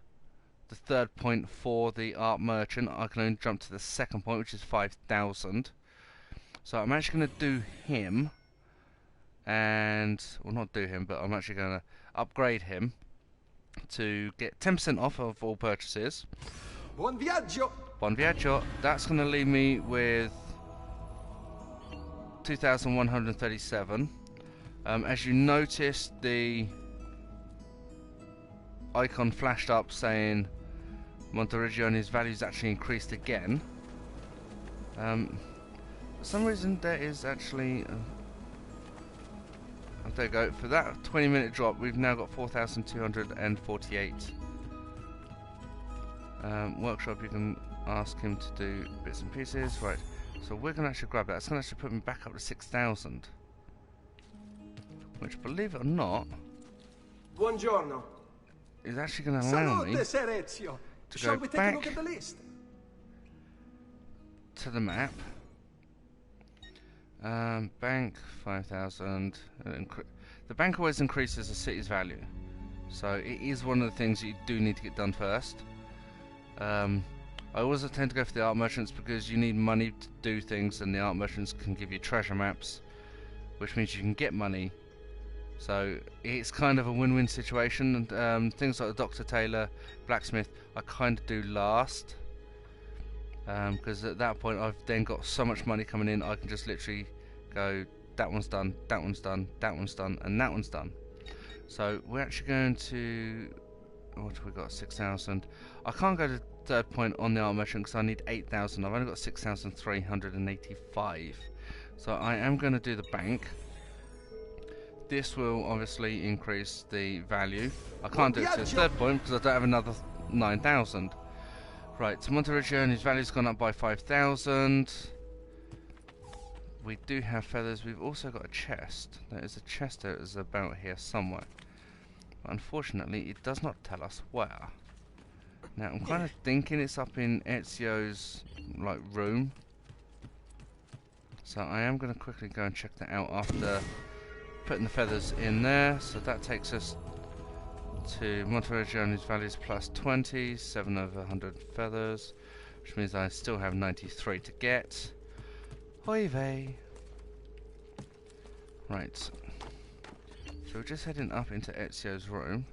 S1: the third point for the art merchant. I can only jump to the second point, which is 5,000. So I'm actually going to do him, and well, not do him, but I'm actually going to upgrade him to get 10% off of all purchases.
S5: Buon viaggio!
S1: Buon viaggio. That's going to leave me with 2,137. As you noticed, the icon flashed up saying Monterigione's values actually increased again. For some reason there is actually there you go. For that 20-minute drop, we've now got 4,248. Workshop, you can ask him to do bits and pieces. Right, so we're going to actually grab that. It's going to actually put me back up to 6,000. Which, believe it or not,
S5: Buongiorno.
S1: is actually going to allow me
S5: Salute, Ser Ezio.
S1: to
S5: Shall
S1: go
S5: we take a look
S1: back
S5: at the list?
S1: to the map. Bank 5,000. The bank always increases the city's value, so it is one of the things that you do need to get done first. I always tend to go for the art merchants because you need money to do things, and the art merchants can give you treasure maps, which means you can get money. So it's kind of a win-win situation. And things like the Doctor, Tailor, Blacksmith, I kind of do last, because at that point I've then got so much money coming in, I can just literally go, that one's done, that one's done, that one's done, and that one's done. So we're actually going to, what have we got, 6,000. I can't go to third point on the art merchant because I need 8,000. I've only got 6,385. So I am going to do the bank. This will obviously increase the value. I can't do it to the third point because I don't have another 9,000. Right, so Monterigione's value's gone up by 5,000. We do have feathers. We've also got a chest. There is a chest that is about here somewhere. But unfortunately, it does not tell us where. Now, I'm kind of thinking it's up in Ezio's room. So I am going to quickly go and check that out after putting the feathers in there. So that takes us to Monterigione's values plus 20, 7 over 100 feathers, which means I still have 93 to get. Hoi vey! Right, so we're just heading up into Ezio's room,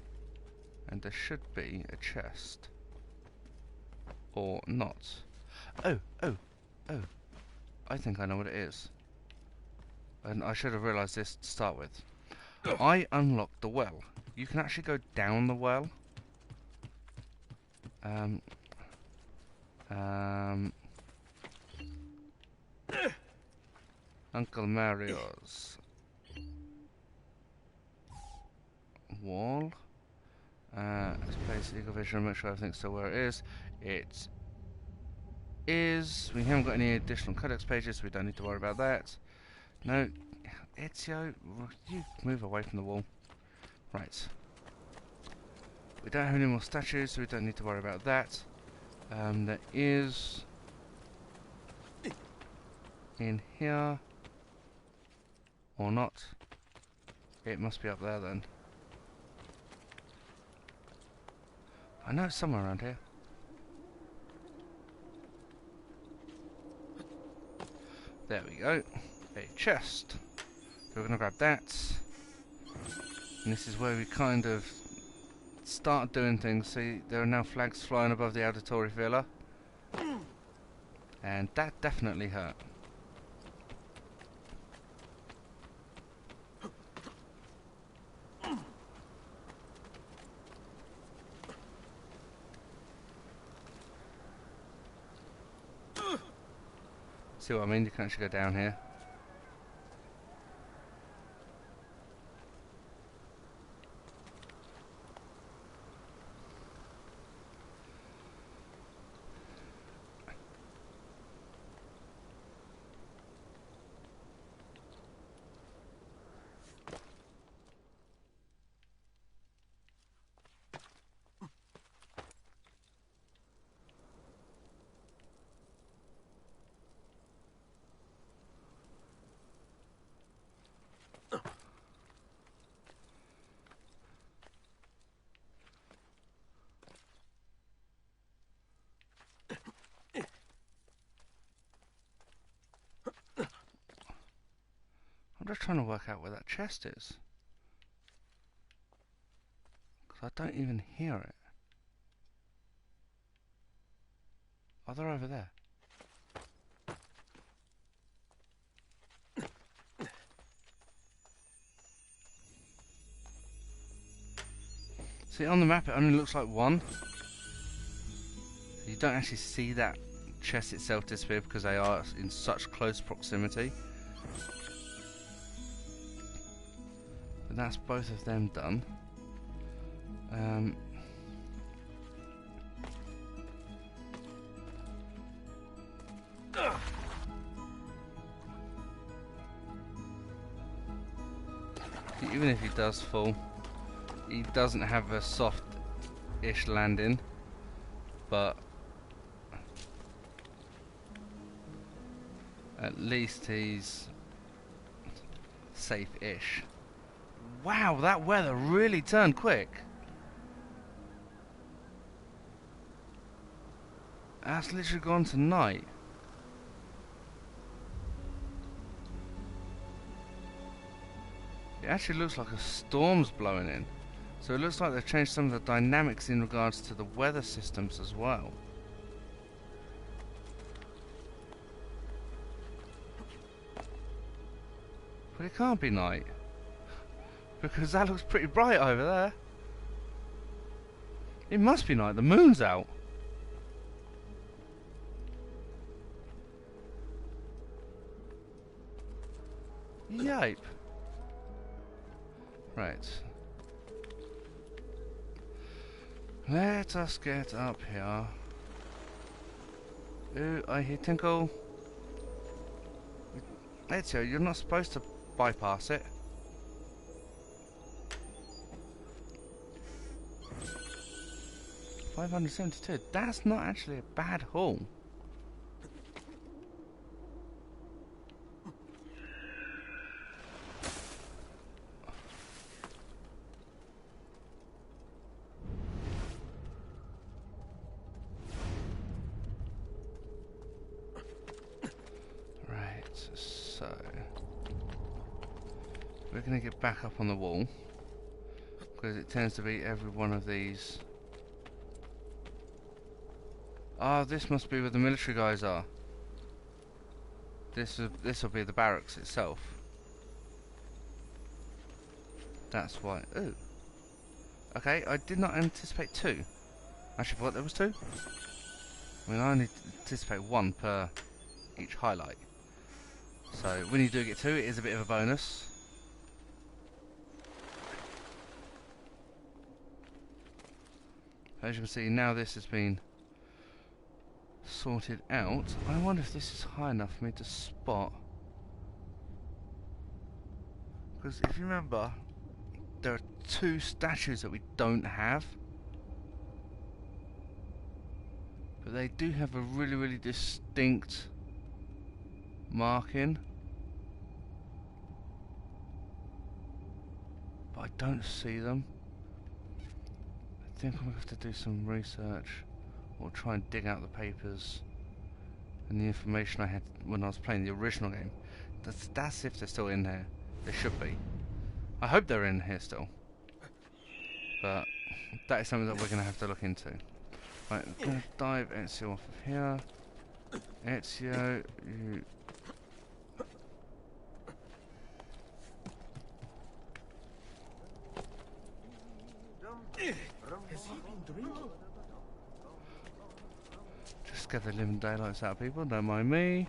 S1: and there should be a chest. Or not. Oh! I think I know what it is. And I should have realised this to start with. I unlocked the well. You can actually go down the well. Uncle Mario's wall. Let's place Eagle Vision and make sure everything's still where it is. It is. We haven't got any additional codex pages, so we don't need to worry about that. No, Ezio, you move away from the wall. Right. We don't have any more statues, so we don't need to worry about that. There is in here, or not. It must be up there then. I know it's somewhere around here. There we go. A chest. So we're going to grab that. And this is where we kind of start doing things. See, there are now flags flying above the auditory villa. And that definitely hurt. See what I mean? You can actually go down here. I'm just trying to work out where that chest is. Because I don't even hear it. Oh, they're over there. See, on the map it only looks like one. You don't actually see that chest itself disappear because they are in such close proximity. But that's both of them done. Even if he does fall, he doesn't have a soft-ish landing, but at least he's safe-ish. Wow, that weather really turned quick. That's literally gone to night. It actually looks like a storm's blowing in. So it looks like they've changed some of the dynamics in regards to the weather systems as well. But it can't be night, because that looks pretty bright over there. It must be night, the moon's out. Yipe. Right. Let us get up here. Ooh, I hear tinkle. Ezio, you're not supposed to bypass it. $572. That's not actually a bad haul. So we're going to get back up on the wall because it tends to be every one of these. Ah, this must be where the military guys are. This will be the barracks itself. That's why. Ooh. Okay, I did not anticipate two. Actually, thought there was two. I mean, I only anticipate one per each highlight. So when you do get two, it is a bit of a bonus. As you can see, now this has been sorted out. I wonder if this is high enough for me to spot. Because if you remember, there are two statues that we don't have. But they do have a really, really distinct marking. don't see them. I think I'm going to have to do some research or try and dig out the papers and the information I had when I was playing the original game. That's if they're still in there. They should be. I hope they're in here still. But that is something that we're going to have to look into. Right, I'm going to dive Ezio off of here. Ezio, you... Just scare the living daylights out of people, don't mind me.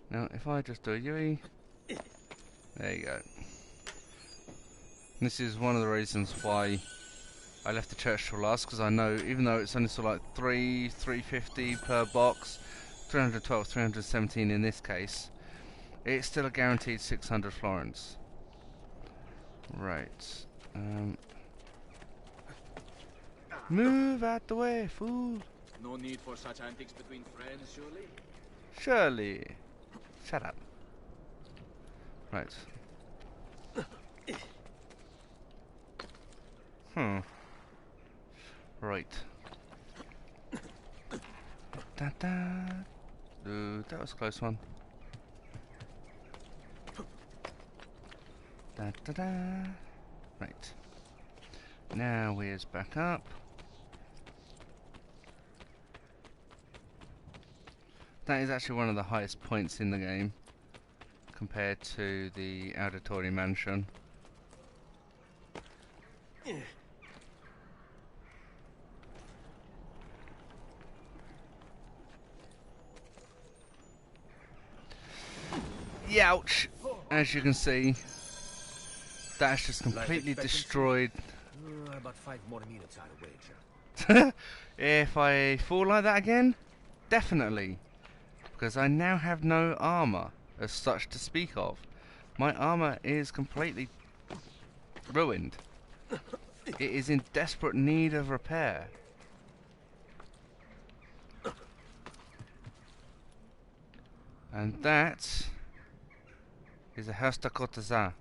S1: Now, if I just do a Yui, there you go. This is one of the reasons why I left the church till last, because I know even though it's only sort of like 350 per box, 312, 317 in this case, it's still a guaranteed 600 florins. Right. Move out the way, fool.
S7: No need for such antics between friends, surely?
S1: Surely. Shut up. Right. Right. Da da. Ooh, that was a close one. Da da da. Right. Now where's back up? That is actually one of the highest points in the game compared to the Auditory Mansion. Youch! As you can see, that's just completely destroyed.
S3: About 5 more minutes, I'll wager.
S1: If I fall like that again, definitely. Because I now have no armour as such to speak of. My armour is completely ruined. It is in desperate need of repair. And that is a house de courtesan.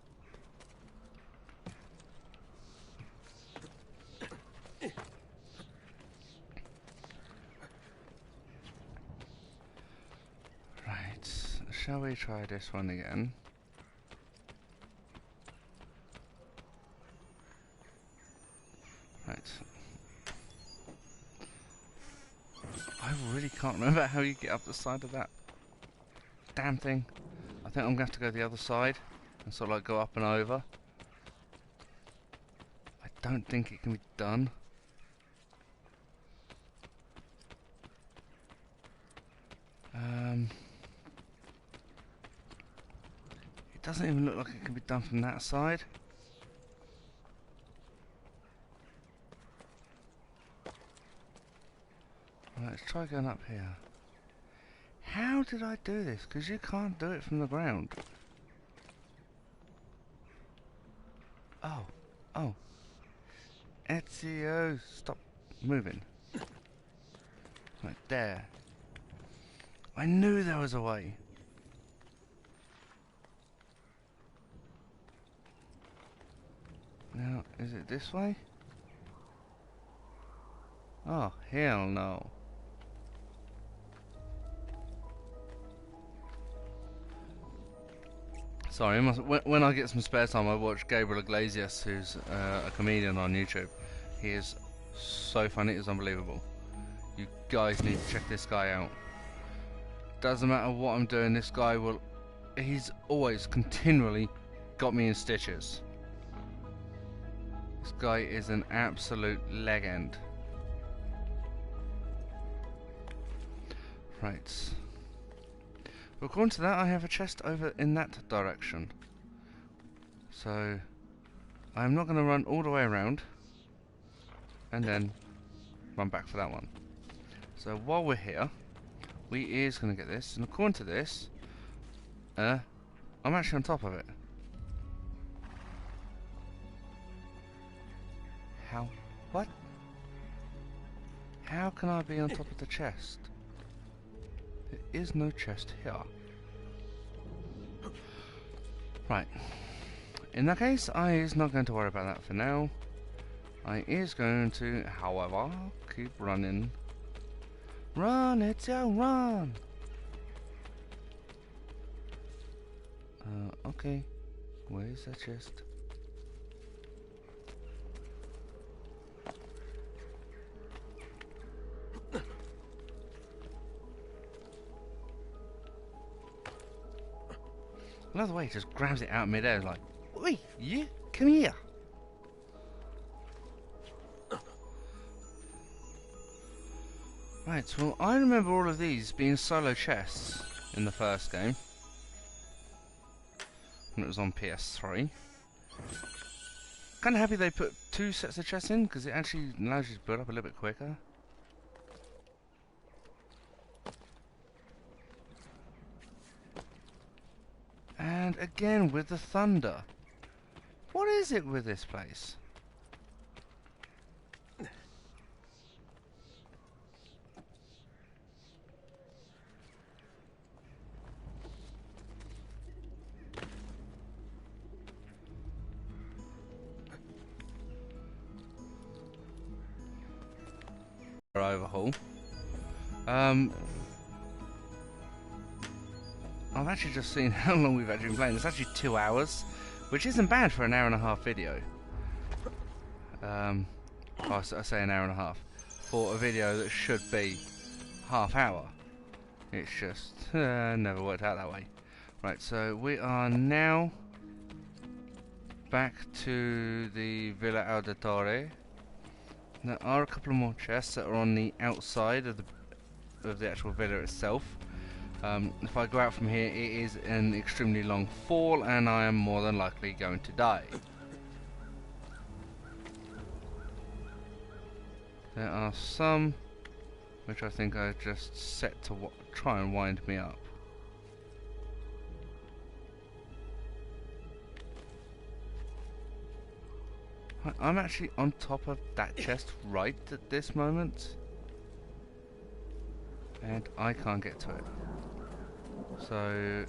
S1: Right, shall we try this one again? Right. I really can't remember how you get up the side of that damn thing. I think I'm going to have to go the other side and sort of like go up and over. I don't think it can be done. It doesn't even look like it can be done from that side. Right, let's try going up here. How did I do this? Because you can't do it from the ground. Oh, oh. Ezio, stop moving. Right there. I knew there was a way. Now, is it this way? Oh, hell no. Sorry, when I get some spare time I watch Gabriel Iglesias, who's a comedian on YouTube. He is so funny, it's unbelievable. You guys need to check this guy out. Doesn't matter what I'm doing, this guy will... He's always, continually got me in stitches. This guy is an absolute legend. Right. According to that, I have a chest over in that direction. So, I'm not going to run all the way around and then run back for that one. So while we're here, we is going to get this, and according to this, I'm actually on top of it. How? What? How can I be on top of the chest? There is no chest here. Right. In that case, I is not going to worry about that for now. I is going to, however, keep running. Run, Ezio, run! Okay. Where is that chest? Another way, he just grabs it out mid-air, like, "Oi, you, come here." Right, well, I remember all of these being solo chests in the first game, when it was on PS3. Kind of happy they put 2 sets of chests in, because it actually allows you to build up a little bit quicker. And again with the thunder. What is it with this place? Overhaul. I've actually just seen how long we've actually been playing. It's actually 2 hours, which isn't bad for an hour and a half video. I say an hour and a half for a video that should be half hour. It's just never worked out that way. Right, so we are now back to the Villa Auditore. There are a couple of more chests that are on the outside of the actual villa itself. If I go out from here, it is an extremely long fall, and I am more than likely going to die. There are some which I think are just set to try and wind me up. I'm actually on top of that chest right at this moment, and I can't get to it. So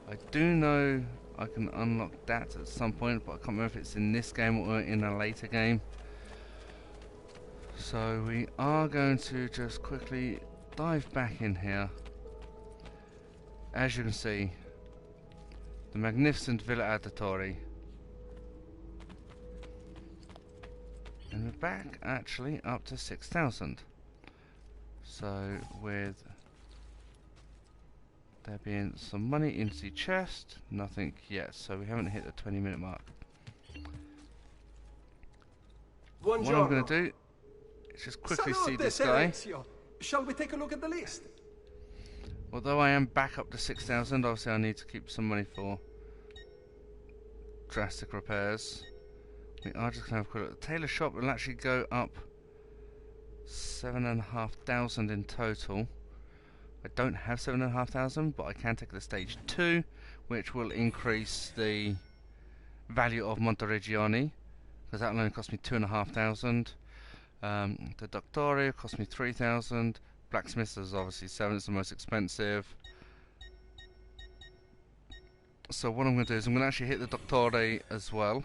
S1: I do know I can unlock that at some point, but I can't remember if it's in this game or in a later game. So we are going to just quickly dive back in here. As you can see, the magnificent Villa Auditore. And we're back actually up to 6,000. So with there being some money into the chest, nothing yet, so we haven't hit the 20-minute mark. What I'm going to do is just quickly see this guy.
S5: Ezio. Shall we take a look at the list?
S1: Although I am back up to 6,000, obviously I need to keep some money for drastic repairs. We are just going to have a quick look. The tailor shop will actually go up 7,500 in total. I don't have 7,500, but I can take the stage 2, which will increase the value of Monteregioni, because that will only cost me 2,500. The Doctore cost me 3,000. Blacksmith is obviously 7, it's the most expensive. So what I'm going to do is I'm going to actually hit the Doctore as well,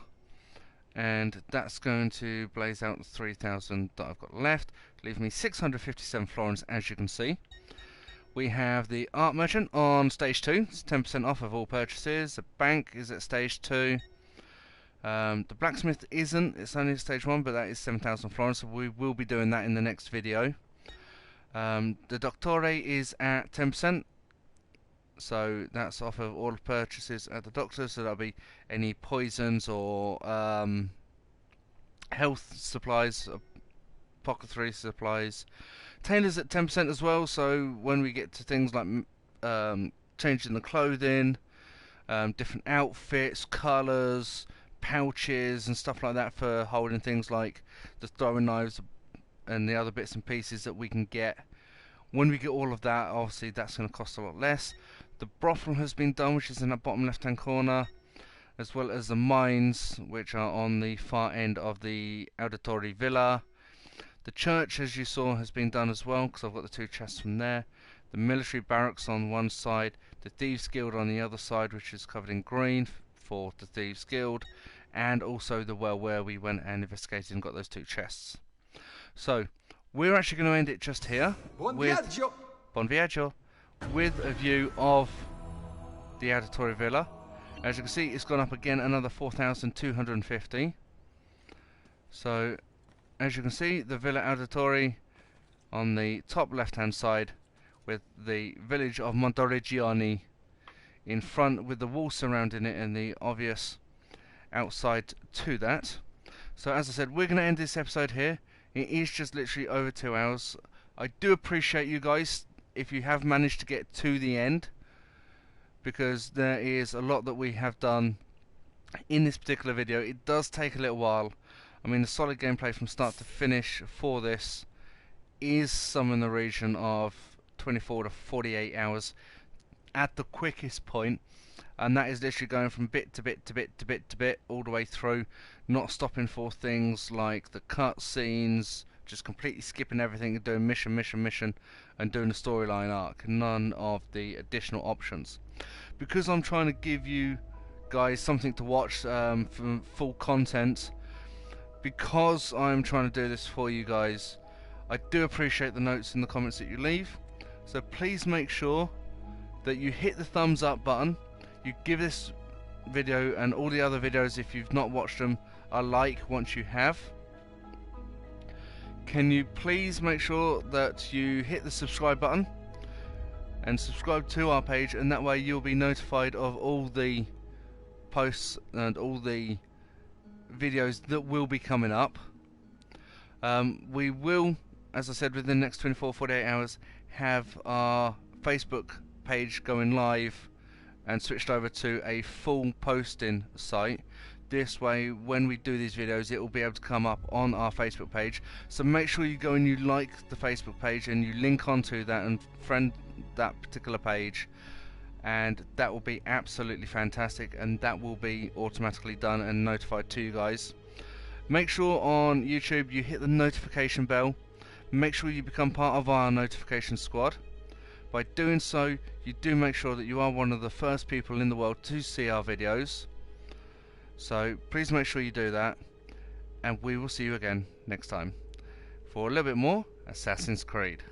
S1: and that's going to blaze out 3,000 that I've got left, leaving me 657 florins, as you can see. We have the art merchant on stage 2, it's 10% off of all purchases. The bank is at stage 2. The blacksmith isn't, it's only stage 1, but that is 7,000 florins, so we will be doing that in the next video. The Doctore is at 10%, so that's off of all purchases at the doctor, so that'll be any poisons or health supplies, apothecary supplies. Tailor's at 10% as well, so when we get to things like changing the clothing, different outfits, colours, pouches and stuff like that for holding things like the throwing knives and the other bits and pieces that we can get. When we get all of that, obviously that's going to cost a lot less. The brothel has been done, which is in the bottom left hand corner, as well as the mines, which are on the far end of the Auditore Villa. The church, as you saw, has been done as well, because I've got the 2 chests from there. the military barracks on one side, the Thieves Guild on the other side, which is covered in green for the Thieves Guild, and also the well where we went and investigated and got those 2 chests. So we're actually going to end it just here
S5: Buon
S1: with
S5: viaggio!
S1: Buon Viaggio, with a view of the Auditore Villa. As you can see, it's gone up again another 4,250. So as you can see, the Villa Auditore on the top left hand side, with the village of Montereggiani in front, with the wall surrounding it and the obvious outside to that. So as I said, we're going to end this episode here. It is just literally over 2 hours. I do appreciate you guys if you have managed to get to the end, because there is a lot that we have done in this particular video. It does take a little while. I mean, the solid gameplay from start to finish for this is somewhere in the region of 24 to 48 hours at the quickest point, and that is literally going from bit to bit to bit to bit to bit all the way through, not stopping for things like the cutscenes, just completely skipping everything and doing mission and doing the storyline arc, none of the additional options. Because I'm trying to give you guys something to watch for full content, because I'm trying to do this for you guys, I do appreciate the notes in the comments that you leave. So please make sure that you hit the thumbs up button, you give this video and all the other videos, if you've not watched them, a like once you have. Can you please make sure that you hit the subscribe button and subscribe to our page, and that way you'll be notified of all the posts and all the videos that will be coming up. We will, as I said, within the next 24-48 hours have our Facebook page going live and switched over to a full posting site. This way, when we do these videos, it will be able to come up on our Facebook page. So make sure you go and you like the Facebook page and you link onto that and friend that particular page, and that will be absolutely fantastic, and that will be automatically done and notified to you guys. Make sure on YouTube you hit the notification bell. Make sure you become part of our notification squad. By doing so, you do make sure that you are one of the first people in the world to see our videos. So please make sure you do that, and we will see you again next time for a little bit more Assassin's Creed.